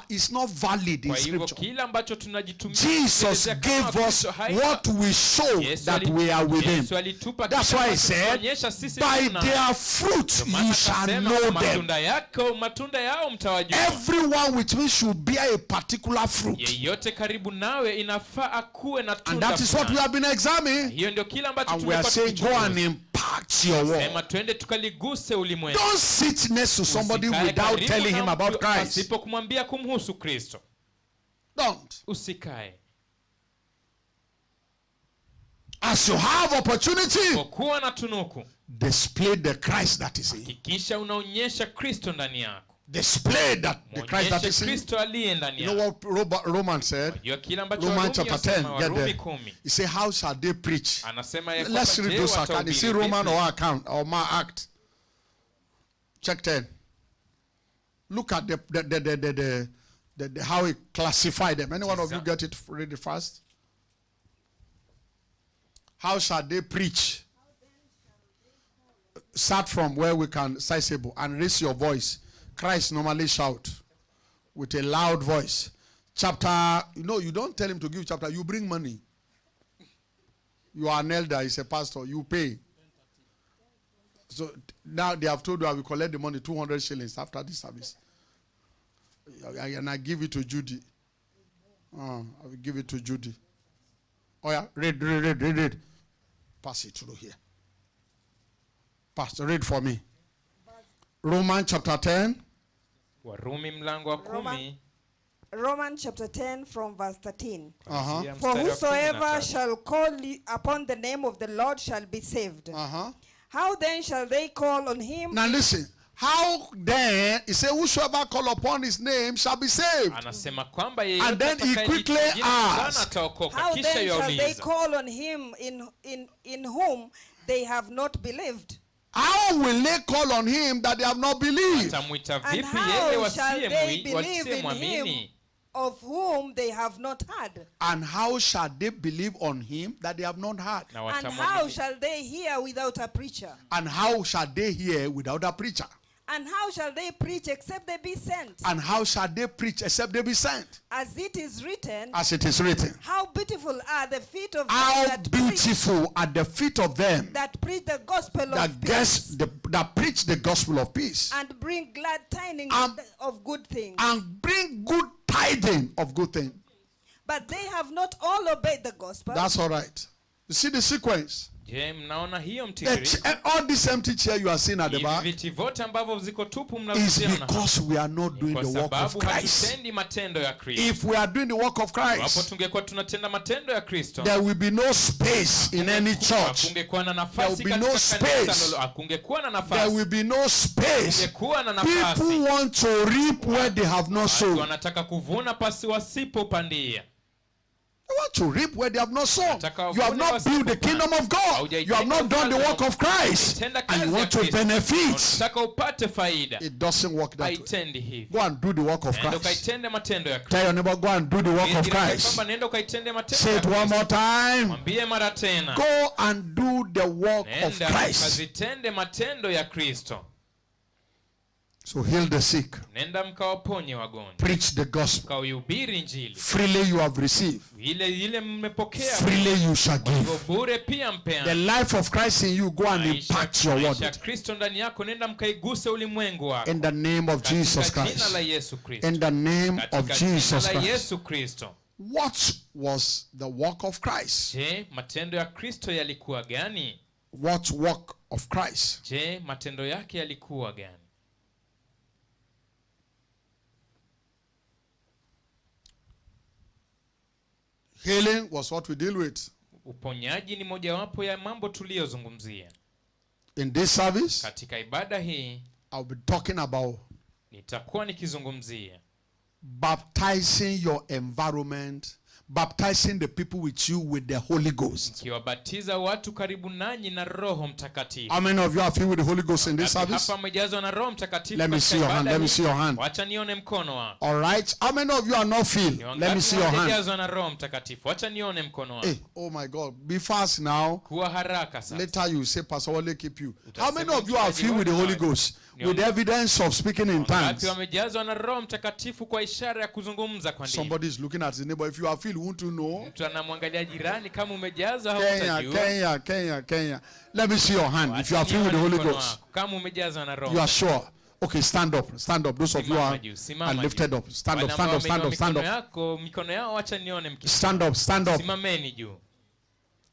Speaker 1: is not valid in
Speaker 2: Kwa hivyo
Speaker 1: scripture.
Speaker 2: kila ambacho tunajitumia
Speaker 1: Jesus
Speaker 2: kuelezea kama
Speaker 1: gave us
Speaker 2: Kristo haina-
Speaker 1: what we show
Speaker 2: Yesu
Speaker 1: that we are with him.
Speaker 2: Yesu alitupa
Speaker 1: That's
Speaker 2: kile
Speaker 1: why he
Speaker 2: ambacho
Speaker 1: said,
Speaker 2: tunaonyesha sisi
Speaker 1: by
Speaker 2: tuna.
Speaker 1: their fruit
Speaker 2: Ndio maana
Speaker 1: you shall
Speaker 2: akasema,
Speaker 1: know them.
Speaker 2: matunda yao mtawajua.
Speaker 1: Everyone with me should bear a particular fruit.
Speaker 2: Yeyote karibu nawe inafaa akuwe na
Speaker 1: And
Speaker 2: tunda
Speaker 1: that is what we
Speaker 2: fulani.
Speaker 1: have been examining.
Speaker 2: Hiyo ndio kile ambacho
Speaker 1: And we are
Speaker 2: tumekuwa
Speaker 1: saying, go and
Speaker 2: tukichunguza.
Speaker 1: impact your
Speaker 2: Sema
Speaker 1: world.
Speaker 2: twende tukaliguse ulimwengu.
Speaker 1: Don't sit next to somebody
Speaker 2: Usikae
Speaker 1: without
Speaker 2: karibu
Speaker 1: telling
Speaker 2: na
Speaker 1: him
Speaker 2: mtu
Speaker 1: about Christ.
Speaker 2: pasipo kumwambia kumhusu Kristo.
Speaker 1: Don't.
Speaker 2: Usikae.
Speaker 1: As you have opportunity,
Speaker 2: Kwa kuwa na tunuku,
Speaker 1: display the Christ that is in you.
Speaker 2: hakikisha unaonyesha Kristo ndani yako.
Speaker 1: Display that the Christ that
Speaker 2: Mwonyeshe
Speaker 1: is in you.
Speaker 2: Kristo aliye ndani
Speaker 1: You know
Speaker 2: yako.
Speaker 1: what Roman said?
Speaker 2: Jua kile ambacho
Speaker 1: Romans
Speaker 2: Warumi
Speaker 1: chapter
Speaker 2: yasema,
Speaker 1: 10, get
Speaker 2: Warumi
Speaker 1: there.
Speaker 2: 10.
Speaker 1: He said, how shall they preach?
Speaker 2: Anasema ya
Speaker 1: Let's
Speaker 2: kwamba,
Speaker 1: read
Speaker 2: je,
Speaker 1: those accounts. You
Speaker 2: watahubiri
Speaker 1: see Roman
Speaker 2: vipi?
Speaker 1: or account or my act. Check 10. Look at the how he classified them. Any one of you get it? Read it fast. How shall they preach? Start from where we can sizable and raise your voice. Christ normally shout with a loud voice. Chapter, you don't tell him to give chapter. You bring money. You are an elder, he's a pastor. You pay. So now they have told you I will collect the money, 200 shillings after the service. And I give it to Judy. I will give it to Judy. Oh yeah, read. Pass it through here. Pastor, read for me. Romans chapter 10.
Speaker 2: Warumi mlango wa 10.
Speaker 5: Romans chapter 10 from verse 13.
Speaker 2: Kuanzia
Speaker 5: For
Speaker 2: mstari wa
Speaker 5: whosoever
Speaker 2: 13.
Speaker 5: shall call upon the name of the Lord shall be saved. How then shall they call on him?
Speaker 1: Now listen. How then, he said, whosoever call upon his name shall be saved.
Speaker 2: Anasema kwamba
Speaker 1: And then he quickly asked,
Speaker 5: How then shall they call on him in whom they have not believed?
Speaker 1: how will they call on him that they have not believed?
Speaker 2: Atamwita
Speaker 5: And
Speaker 2: vipi yeye
Speaker 5: how shall they believe in him
Speaker 2: wasiyemwamini?
Speaker 5: of whom they have not heard?
Speaker 1: And how shall they believe on him that they have not heard?
Speaker 2: Na
Speaker 5: And how
Speaker 2: watamwamini.
Speaker 5: shall they hear without a preacher?
Speaker 1: And how shall they hear without a preacher?
Speaker 5: And how shall they preach except they be sent?
Speaker 1: And how shall they preach except they be sent?
Speaker 5: As it is written,
Speaker 1: As it is written.
Speaker 5: how beautiful are the feet of them
Speaker 1: How
Speaker 5: that
Speaker 1: beautiful are the feet of them
Speaker 5: preach the gospel
Speaker 1: that
Speaker 5: of peace
Speaker 1: that preach the gospel of peace
Speaker 5: and bring glad tidings of good things.
Speaker 1: and bring good tidings of good things.
Speaker 5: But they have not all obeyed the gospel.
Speaker 1: That's all right. You see the sequence?
Speaker 2: Je, mnaona hiyo
Speaker 1: The
Speaker 2: mtiririko?
Speaker 1: all this empty chair you are seeing at the
Speaker 2: Hivi
Speaker 1: back
Speaker 2: viti vyote ambavyo ziko tupu
Speaker 1: is
Speaker 2: mnaviziona hapa.
Speaker 1: because we are not doing
Speaker 2: Kwa
Speaker 1: the work of
Speaker 2: sababu
Speaker 1: Christ.
Speaker 2: hatutendi matendo ya Kristo.
Speaker 1: If we are doing the work of
Speaker 2: Hapo
Speaker 1: Christ,
Speaker 2: tungekuwa tunatenda matendo ya Kristo.
Speaker 1: there will be no space in any church.
Speaker 2: Kungekuwa na
Speaker 1: There
Speaker 2: nafasi
Speaker 1: will be no
Speaker 2: katika kanisa
Speaker 1: space.
Speaker 2: lolote. Kungekuwa na
Speaker 1: There
Speaker 2: nafasi.
Speaker 1: will be no space.
Speaker 2: Kungekuwa na
Speaker 1: People
Speaker 2: nafasi.
Speaker 1: want to reap where they have not
Speaker 2: Watu
Speaker 1: sown.
Speaker 2: wanataka kuvuna pasi wasipopandia.
Speaker 1: They want to reap where they have not sown.
Speaker 2: Nataka
Speaker 1: You have
Speaker 2: wavune
Speaker 1: not built the kingdom of God. You have not done the work of Christ.
Speaker 2: Tenda
Speaker 1: And you
Speaker 2: kazi ya
Speaker 1: want to
Speaker 2: Kristo.
Speaker 1: benefit.
Speaker 2: Unataka upate faida.
Speaker 1: It doesn't work that way.
Speaker 2: Haitendi hivi.
Speaker 1: Go and do the work of
Speaker 2: Nenda
Speaker 1: Christ.
Speaker 2: ukaitende matendo ya Kristo.
Speaker 1: Tell your neighbor, go and do the work of
Speaker 2: Jirani
Speaker 1: Christ.
Speaker 2: kwamba nenda ukaitende matendo
Speaker 1: Say
Speaker 2: ya
Speaker 1: it one
Speaker 2: Kristo.
Speaker 1: more time.
Speaker 2: Mwambie mara tena.
Speaker 1: Go and do the work of
Speaker 2: Nenda
Speaker 1: Christ.
Speaker 2: ukazitende matendo ya Kristo.
Speaker 1: So heal the sick.
Speaker 2: Nenda mkawaponye wagonjwa.
Speaker 1: Preach the gospel.
Speaker 2: Mkahubiri Injili.
Speaker 1: Freely you have received.
Speaker 2: Ile mmepokea.
Speaker 1: Freely you shall give.
Speaker 2: Hivyo bure pia
Speaker 1: The
Speaker 2: mpeane.
Speaker 1: life of Christ in you, go and impact your
Speaker 2: Maisha ya
Speaker 1: word.
Speaker 2: Kristo ndani yako, nenda mkaiguse ulimwengu wako.
Speaker 1: In the name of Jesus
Speaker 2: Katika jina la
Speaker 1: Christ.
Speaker 2: Yesu Kristo.
Speaker 1: In the name of
Speaker 2: Katika jina
Speaker 1: Jesus
Speaker 2: la
Speaker 1: Christ.
Speaker 2: Yesu Kristo.
Speaker 1: What was the work of Christ?
Speaker 2: Je, matendo ya Kristo yalikuwa gani?
Speaker 1: What work of Christ?
Speaker 2: Je, matendo yake yalikuwa gani?
Speaker 1: Healing was what we deal with.
Speaker 2: Uponyaji ni mojawapo ya mambo tuliyozungumzia.
Speaker 1: In this service,
Speaker 2: Katika ibada hii
Speaker 1: I'll be talking about
Speaker 2: nitakuwa nikizungumzia
Speaker 1: baptizing your environment, baptizing the people with you with the Holy Ghost.
Speaker 2: kiwabatiza watu karibu nanyi na Roho Mtakatifu.
Speaker 1: How many of you are filled with the Holy Ghost in this
Speaker 2: Hapa
Speaker 1: service?
Speaker 2: mmejazwa na Roho Mtakatifu.
Speaker 1: Let me
Speaker 2: katika
Speaker 1: see your hand.
Speaker 2: ibada
Speaker 1: Let me
Speaker 2: hii.
Speaker 1: see your hand.
Speaker 2: Wacha nione mkono wako.
Speaker 1: All right. How many of you are not filled?
Speaker 2: Ni
Speaker 1: Let me
Speaker 2: wangapi
Speaker 1: see your hand.
Speaker 2: hawajajazwa na Roho Mtakatifu? Wacha nione mkono wako.
Speaker 1: Hey, oh my God. Be fast now.
Speaker 2: Kuwa haraka sasa.
Speaker 1: Later you say, Pastor Wale keep you. How many
Speaker 2: Utasema
Speaker 1: of you are filled with the Holy Ghost? With evidence of speaking in tongues.
Speaker 2: Wangapi wamejazwa na Roho Mtakatifu kwa ishara ya kuzungumza kwa ndimi?
Speaker 1: Somebody is looking at his neighbor. If you are filled, won't you know?
Speaker 2: Mtu anamwangalia jirani kama umejazwa au
Speaker 1: Kenya,
Speaker 2: utajua.
Speaker 1: Kenya, Kenya, Kenya. Let me see your hand. If you are
Speaker 2: Wacha
Speaker 1: filled with the
Speaker 2: nione
Speaker 1: Holy
Speaker 2: mkono
Speaker 1: Ghost.
Speaker 2: wako. Kama umejazwa na Roho.
Speaker 1: You are sure. Okay, stand up. Stand up. Those of you
Speaker 2: Simama
Speaker 1: are
Speaker 2: juu, simama juu.
Speaker 1: lifted up. Stand up,
Speaker 2: Wale
Speaker 1: stand
Speaker 2: ambao
Speaker 1: up, stand up, stand
Speaker 2: wameinua
Speaker 1: up.
Speaker 2: mikono yao wacha nione mkisi.
Speaker 1: Stand up, stand up.
Speaker 2: Simameni juu.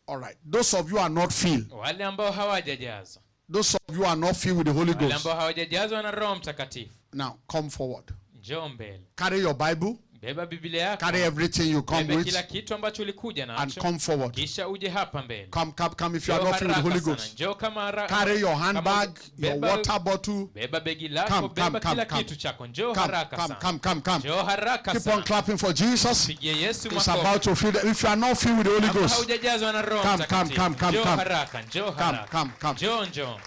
Speaker 1: All right. Those of you are not filled.
Speaker 2: Wale ambao hawajajazwa.
Speaker 1: Those of you are not filled with the Holy
Speaker 2: Wale
Speaker 1: Ghost.
Speaker 2: ambao hawajajazwa na Roho Mtakatifu.
Speaker 1: Now, come forward.
Speaker 2: Njoo mbele.
Speaker 1: Carry your Bible.
Speaker 2: Beba Biblia yako.
Speaker 1: Carry everything you come
Speaker 2: Beba
Speaker 1: with.
Speaker 2: kila kitu ambacho ulikuja
Speaker 1: And
Speaker 2: nacho.
Speaker 1: come forward.
Speaker 2: Kisha uje hapa mbele.
Speaker 1: Come if you are
Speaker 2: Njoo
Speaker 1: not filled with the Holy
Speaker 2: haraka sana.
Speaker 1: Ghost.
Speaker 2: Njoo kama haraka.
Speaker 1: Carry your handbag, your
Speaker 2: Beba-
Speaker 1: water bottle.
Speaker 2: Beba begi lako,
Speaker 1: Come,
Speaker 2: beba
Speaker 1: come,
Speaker 2: kila
Speaker 1: come,
Speaker 2: kitu chako. Njoo
Speaker 1: Come,
Speaker 2: haraka
Speaker 1: come,
Speaker 2: sana.
Speaker 1: come, come, come.
Speaker 2: Njoo haraka
Speaker 1: Keep on
Speaker 2: sana.
Speaker 1: clapping for Jesus.
Speaker 2: Pigie Yesu
Speaker 1: It's
Speaker 2: makofi.
Speaker 1: about to fill. If you are not filled with the Holy
Speaker 2: Kama
Speaker 1: Ghost,
Speaker 2: haujajazwa na Roho
Speaker 1: Come,
Speaker 2: Mtakatifu.
Speaker 1: come, come,
Speaker 2: Njoo
Speaker 1: come.
Speaker 2: haraka, njoo
Speaker 1: Come,
Speaker 2: haraka.
Speaker 1: come, come.
Speaker 2: Njoo.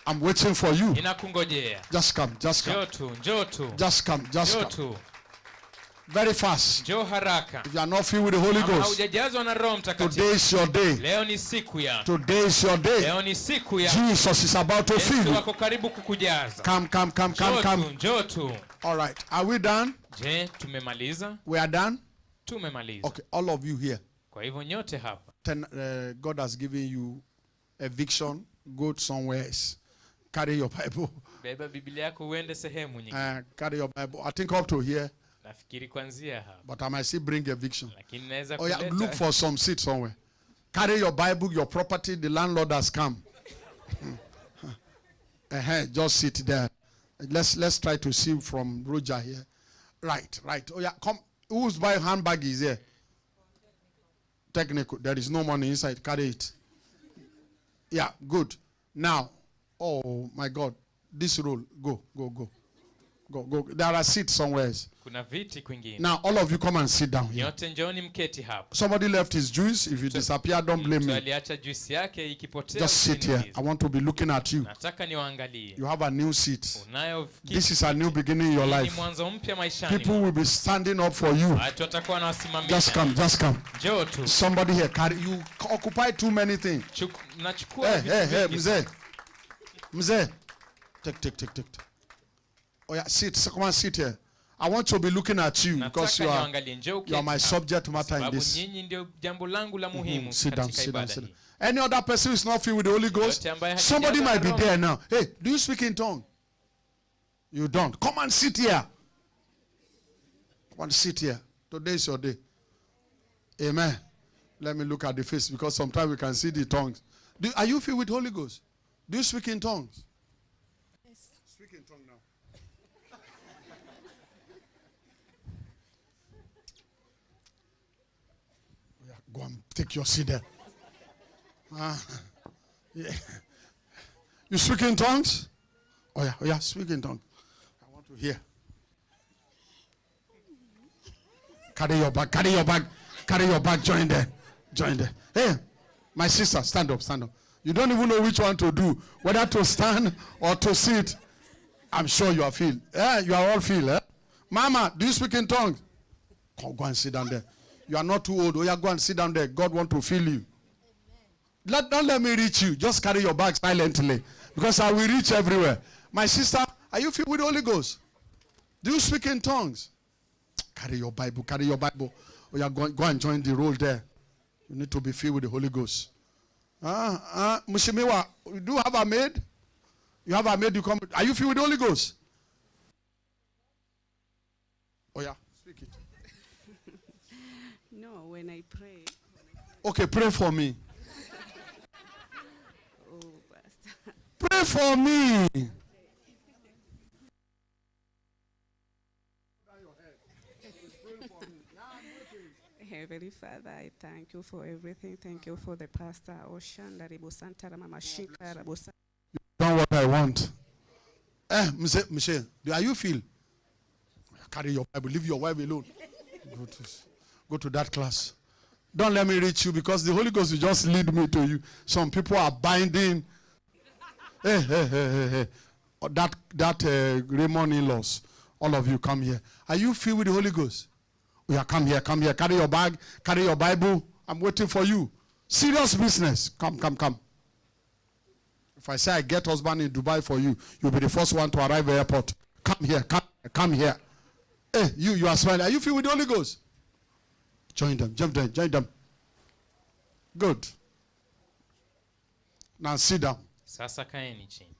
Speaker 1: I'm waiting for you.
Speaker 2: Ninakungojea.
Speaker 1: Just come, just
Speaker 2: Njoo
Speaker 1: come,
Speaker 2: tu, njoo tu.
Speaker 1: just come, just
Speaker 2: Njoo
Speaker 1: come.
Speaker 2: tu.
Speaker 1: Very fast.
Speaker 2: Njoo haraka.
Speaker 1: If you are not filled with the Holy
Speaker 2: Kama
Speaker 1: Ghost,
Speaker 2: haujajazwa na Roho Mtakatifu.
Speaker 1: today is your day.
Speaker 2: Leo ni siku ya.
Speaker 1: Today is your day.
Speaker 2: Leo ni siku ya.
Speaker 1: Jesus is about to fill
Speaker 2: Yesu
Speaker 1: you.
Speaker 2: wako karibu kukujaza.
Speaker 1: Come, come, come, come,
Speaker 2: Njoo tu,
Speaker 1: come.
Speaker 2: njoo tu.
Speaker 1: All right. Are we done?
Speaker 2: Je, tumemaliza?
Speaker 1: We are done?
Speaker 2: Tumemaliza.
Speaker 1: Okay. All of you here.
Speaker 2: Kwa hivyo nyote hapa.
Speaker 1: God has given you eviction. Go somewhere else. Carry your Bible.
Speaker 2: Beba Biblia yako uende sehemu nyingine.
Speaker 1: Carry your Bible. I think up to here,
Speaker 2: Nafikiri kuanzia hapa.
Speaker 1: but I might still bring eviction.
Speaker 2: Lakini naweza
Speaker 1: Oh yeah,
Speaker 2: kuleta.
Speaker 1: look for some seat somewhere. Carry your Bible, your property. The landlord has come. Just sit there. Let's try to see from Roger here. Right. Oh yeah, come. Who's buying handbag is here? Technical. There is no money inside. Carry it. Yeah, good. Now, oh my God. This roll. Go. Go. There are seats somewhere.
Speaker 2: Kuna viti kwingine.
Speaker 1: Now, all of you come and sit down here.
Speaker 2: Nyote njooni mketi hapo.
Speaker 1: Somebody left his juice. If you disappear, don't blame me.
Speaker 2: Aliacha juice yake ikipotea.
Speaker 1: Just sit here. I want to be looking at you.
Speaker 2: Nataka niwaangalie.
Speaker 1: You have a new seat.
Speaker 2: Unayo
Speaker 1: This is a new beginning in your life.
Speaker 2: Ni mwanzo mpya maishani.
Speaker 1: People will be standing up for you.
Speaker 2: Watu watakuwa wanawasimamia.
Speaker 1: Just come.
Speaker 2: Njoo tu.
Speaker 1: Somebody here carry you occupy too many things.
Speaker 2: Nachukua vitu
Speaker 1: Hey, mzee. Take. Oh yeah, come on, sit here. I want to be looking at you because you are my subject matter in this. Sit down. Any other person who is not filled with the Holy Ghost, somebody might be there now. Hey, do you speak in tongue? You don't. Come and sit here. Come and sit here. Today is your day. Amen. Let me look at the face because sometimes we can see the tongues. Are you filled with Holy Ghost? Do you speak in tongues?
Speaker 5: Yes.
Speaker 1: Speak in tongue now. Yeah, go and take your seat there. Yeah. You speak in tongues? Oh yeah, speak in tongues. I want to hear. Carry your bag, join there. Hey, my sister, stand up. You don't even know which one to do, whether to stand or to sit. I'm sure you are filled. Yeah, you are all filled. Eh? Mama, do you speak in tongues? Go and sit down there. You are not too old. Oh yeah, go and sit down there. God want to fill you. Don't let me reach you. Just carry your bag silently, because I will reach everywhere. My sister, are you filled with the Holy Ghost? Do you speak in tongues? Carry your Bible. Oh yeah, go and join the roll there. You need to be filled with the Holy Ghost. Mushimiwa, you do have a maid? You have a maid, you come. Are you filled with the Holy Ghost? Oh yeah, speak it.
Speaker 6: No, when I pray.
Speaker 1: Okay, pray for me.
Speaker 6: Oh, Pastor.
Speaker 1: Pray for me.
Speaker 6: Heavenly Father, I thank you for everything. Thank you for the pastor, Ocean, Laribo Santa, Mama Shika, Rabosa.
Speaker 1: You done what I want. Michelle, are you feel? Carry your Bible, leave your wife alone. Go to that class. Don't let me reach you, because the Holy Ghost will just lead me to you. Some people are binding. Hey. That Raymond in-laws. All of you come here. Are you filled with the Holy Ghost? Yeah, come here. Carry your bag, carry your Bible. I'm waiting for you. Serious business. Come. If I say I get husband in Dubai for you, you'll be the first one to arrive at the airport. Come here. Hey, you are smiling. Are you filled with the Holy Ghost? Join them. Join them. Good. Now sit down.
Speaker 2: Sasa kaeni chini.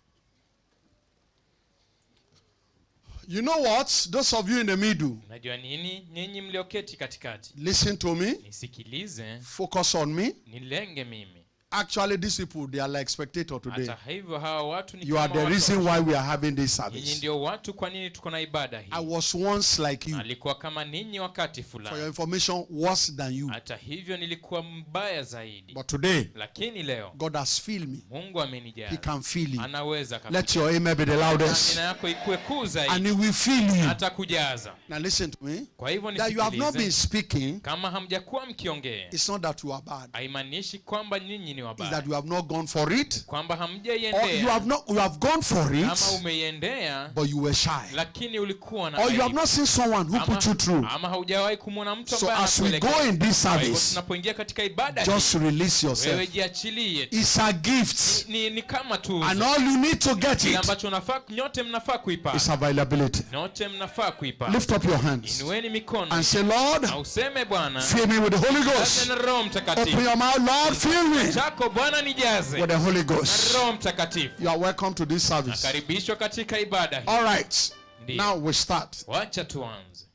Speaker 1: You know what? Those of you in the middle.
Speaker 2: Unajua nini? Nyinyi mlioketi katikati.
Speaker 1: Listen to me.
Speaker 2: Nisikilize.
Speaker 1: Focus on me.
Speaker 2: Nilenge mimi.
Speaker 1: Actually, these people, they are like spectators today.
Speaker 2: Hata hivyo hawa watu ni
Speaker 1: You are the reason why we are having this
Speaker 2: Nyinyi
Speaker 1: service.
Speaker 2: ndio watu kwa nini tuko na ibada hii.
Speaker 1: I was once like you.
Speaker 2: Alikuwa kama ninyi wakati
Speaker 1: For your
Speaker 2: fulani.
Speaker 1: information, worse than you.
Speaker 2: Hata hivyo nilikuwa mbaya zaidi.
Speaker 1: But today,
Speaker 2: Lakini leo
Speaker 1: God has filled me.
Speaker 2: Mungu
Speaker 1: He
Speaker 2: amenijaza.
Speaker 1: can fill you.
Speaker 2: Anaweza
Speaker 1: Let your amen be the loudest.
Speaker 2: Jina yako ikuwe kuu
Speaker 1: And
Speaker 2: zaidi.
Speaker 1: He will fill you.
Speaker 2: Atakujaza.
Speaker 1: Now listen to me.
Speaker 2: Kwa hivyo
Speaker 1: That you have not been
Speaker 2: nisikilize.
Speaker 1: speaking,
Speaker 2: Kama hamjakuwa mkiongea,
Speaker 1: it's not that you are bad.
Speaker 2: haimaanishi kwamba nyinyi ni
Speaker 1: It's
Speaker 2: wabaya.
Speaker 1: that you have not gone for it.
Speaker 2: Kwamba
Speaker 1: Or you
Speaker 2: hamjaiendea.
Speaker 1: have gone for
Speaker 2: Ama
Speaker 1: it,
Speaker 2: umeiendea,
Speaker 1: but you were shy.
Speaker 2: lakini ulikuwa na
Speaker 1: Or you have
Speaker 2: aibu.
Speaker 1: not seen someone who put you through.
Speaker 2: Ama haujawahi kumwona mtu
Speaker 1: So
Speaker 2: ambaye
Speaker 1: as we
Speaker 2: anakuelekeza.
Speaker 1: go in this
Speaker 2: Kwa hivyo
Speaker 1: service,
Speaker 2: tunapoingia katika ibada hii,
Speaker 1: just release
Speaker 2: wewe
Speaker 1: yourself.
Speaker 2: jiachilie.
Speaker 1: It's a gift.
Speaker 2: Ni kama tu.
Speaker 1: And all you need to get
Speaker 2: Kile
Speaker 1: it
Speaker 2: ambacho nyote mnafaa
Speaker 1: is
Speaker 2: kuipata.
Speaker 1: availability.
Speaker 2: Nyote mnafaa kuipata.
Speaker 1: Lift up your hands
Speaker 2: Inueni mikono.
Speaker 1: and say, Lord,
Speaker 2: Na useme Bwana,
Speaker 1: fill me with the Holy
Speaker 2: jaze
Speaker 1: Ghost.
Speaker 2: na Roho
Speaker 1: Open
Speaker 2: Mtakatifu.
Speaker 1: your mouth, Lord, fill me
Speaker 2: Chako Bwana nijaze
Speaker 1: with the Holy
Speaker 2: na
Speaker 1: Ghost.
Speaker 2: Roho Mtakatifu.
Speaker 1: You are welcome to this service.
Speaker 2: Nakaribishwa katika ibada hii.
Speaker 1: All right.
Speaker 2: Ndiyo.
Speaker 1: Now we start.
Speaker 2: Wacha tuanze.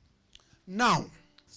Speaker 1: Now,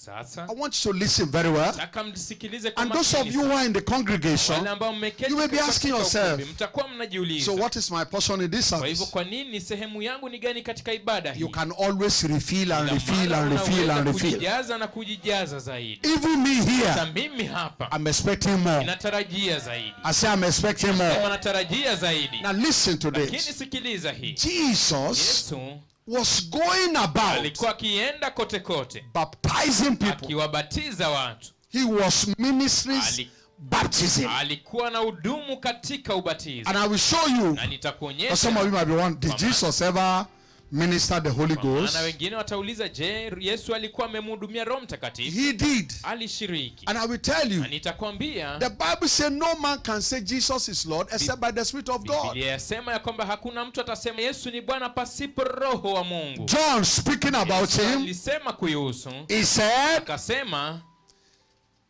Speaker 2: Sasa
Speaker 1: I want you to listen very well.
Speaker 2: nataka msikilize kwa
Speaker 1: And those of
Speaker 2: makini
Speaker 1: you who
Speaker 2: sana.
Speaker 1: are in the congregation,
Speaker 2: Wale ambao mmeketi
Speaker 1: you may be
Speaker 2: katika
Speaker 1: asking
Speaker 2: ukumbi,
Speaker 1: yourself,
Speaker 2: mtakuwa mnajiuliza,
Speaker 1: so what is my portion in this
Speaker 2: kwa hivyo
Speaker 1: service?
Speaker 2: kwa nini sehemu yangu ni gani katika ibada hii?
Speaker 1: You can always refill and
Speaker 2: Ina
Speaker 1: refill
Speaker 2: maana
Speaker 1: and refill
Speaker 2: unaweza
Speaker 1: and refill.
Speaker 2: kujijaza na kujijaza zaidi.
Speaker 1: Even me
Speaker 2: Hata
Speaker 1: here,
Speaker 2: mimi hapa
Speaker 1: I'm expecting more.
Speaker 2: ninatarajia zaidi.
Speaker 1: I say I'm expecting
Speaker 2: Kama
Speaker 1: more.
Speaker 2: natarajia zaidi.
Speaker 1: Now listen to
Speaker 2: Lakini
Speaker 1: this.
Speaker 2: sikiliza hii.
Speaker 1: Jesus
Speaker 2: Yesu
Speaker 1: was going about
Speaker 2: alikuwa akienda kote kote
Speaker 1: baptizing people.
Speaker 2: akiwabatiza watu.
Speaker 1: He was ministering
Speaker 2: Ali-
Speaker 1: baptism.
Speaker 2: Alikuwa na hudumu katika ubatizo.
Speaker 1: And I will show you,
Speaker 2: Na nitakuonyesha.
Speaker 1: or some of you might be wondering, did Jesus ever minister the Holy Ghost?
Speaker 2: Maana wengine watauliza, je, Yesu alikuwa amemhudumia Roho Mtakatifu?
Speaker 1: He did.
Speaker 2: Alishiriki.
Speaker 1: And I will tell you,
Speaker 2: Na nitakwambia,
Speaker 1: the Bible says no man can say Jesus is Lord except by the Spirit of God.
Speaker 2: Biblia yasema ya kwamba hakuna mtu atasema Yesu ni Bwana pasipo Roho wa Mungu.
Speaker 1: John speaking about
Speaker 2: Yesu
Speaker 1: him,
Speaker 2: alisema kuihusu,
Speaker 1: he said,
Speaker 2: akasema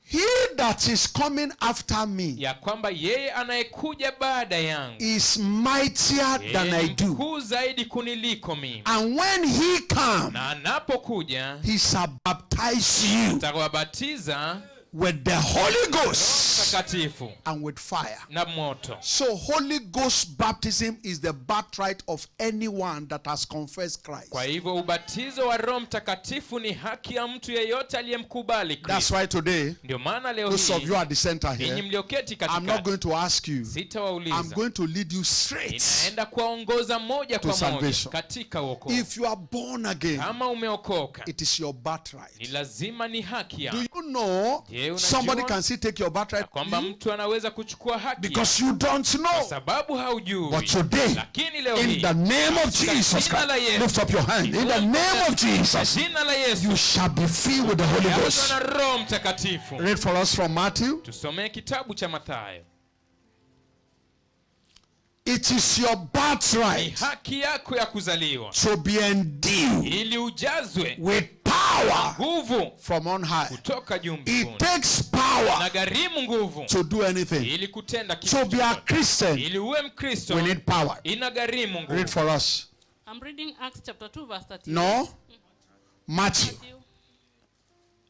Speaker 1: he that is coming after me
Speaker 2: ya kwamba yeye anayekuja baada yangu
Speaker 1: is mightier than
Speaker 2: yeye
Speaker 1: I
Speaker 2: ni
Speaker 1: do.
Speaker 2: mkuu zaidi kuniliko mimi,
Speaker 1: And when he comes,
Speaker 2: na anapokuja
Speaker 1: he shall baptize you
Speaker 2: atawabatiza
Speaker 1: with the Holy Ghost
Speaker 2: takatifu
Speaker 1: and with fire.
Speaker 2: na moto.
Speaker 1: So Holy Ghost baptism is the birthright of anyone that has confessed Christ.
Speaker 2: Kwa hivyo ubatizo wa Roho Mtakatifu ni haki ya mtu yeyote aliyemkubali
Speaker 1: That's
Speaker 2: Kristo.
Speaker 1: why today,
Speaker 2: Ndio maana leo
Speaker 1: those of you
Speaker 2: hii
Speaker 1: at the center
Speaker 2: ninyi
Speaker 1: here,
Speaker 2: mlioketi
Speaker 1: I'm not
Speaker 2: katikati,
Speaker 1: going to ask you. I'm
Speaker 2: sitawauliza,
Speaker 1: going to lead you straight.
Speaker 2: ninaenda kuwaongoza moja
Speaker 1: to
Speaker 2: kwa moja
Speaker 1: salvation.
Speaker 2: katika wokovu.
Speaker 1: If you are born again,
Speaker 2: Kama umeokoka,
Speaker 1: it is your birthright.
Speaker 2: ni lazima ni haki
Speaker 1: Do
Speaker 2: yako.
Speaker 1: you know
Speaker 2: Je, unajua
Speaker 1: somebody can still take your birthright
Speaker 2: kwamba
Speaker 1: from you?
Speaker 2: mtu anaweza kuchukua haki
Speaker 1: Because you don't
Speaker 2: kwa
Speaker 1: know.
Speaker 2: sababu haujui.
Speaker 1: But today,
Speaker 2: Lakini leo
Speaker 1: in
Speaker 2: hii,
Speaker 1: the name of Jesus
Speaker 2: jina la
Speaker 1: Christ,
Speaker 2: Yesu,
Speaker 1: lift up your hand. In the name of
Speaker 2: kwa
Speaker 1: Jesus,
Speaker 2: jina la Yesu,
Speaker 1: you shall be filled with the Holy
Speaker 2: jazwa
Speaker 1: Ghost.
Speaker 2: na Roho Mtakatifu.
Speaker 1: Read for us from Matthew.
Speaker 2: Tusomee kitabu cha Mathayo.
Speaker 1: It is your
Speaker 2: Ni
Speaker 1: birthright
Speaker 2: haki yako ya kuzaliwa
Speaker 1: to be endued
Speaker 2: ili ujazwe
Speaker 1: with power
Speaker 2: nguvu
Speaker 1: from on high.
Speaker 2: kutoka juu
Speaker 1: It
Speaker 2: mbinguni.
Speaker 1: takes power
Speaker 2: Na gharimu nguvu
Speaker 1: to do anything.
Speaker 2: ili kutenda kitu
Speaker 1: To be a
Speaker 2: chochote.
Speaker 1: Christian,
Speaker 2: Ili uwe Mkristo
Speaker 1: we need power.
Speaker 2: ina gharimu
Speaker 1: Read
Speaker 2: nguvu.
Speaker 1: for us.
Speaker 4: I'm reading Acts chapter 2, verse 38.
Speaker 1: No? Matthew.
Speaker 4: Matthew.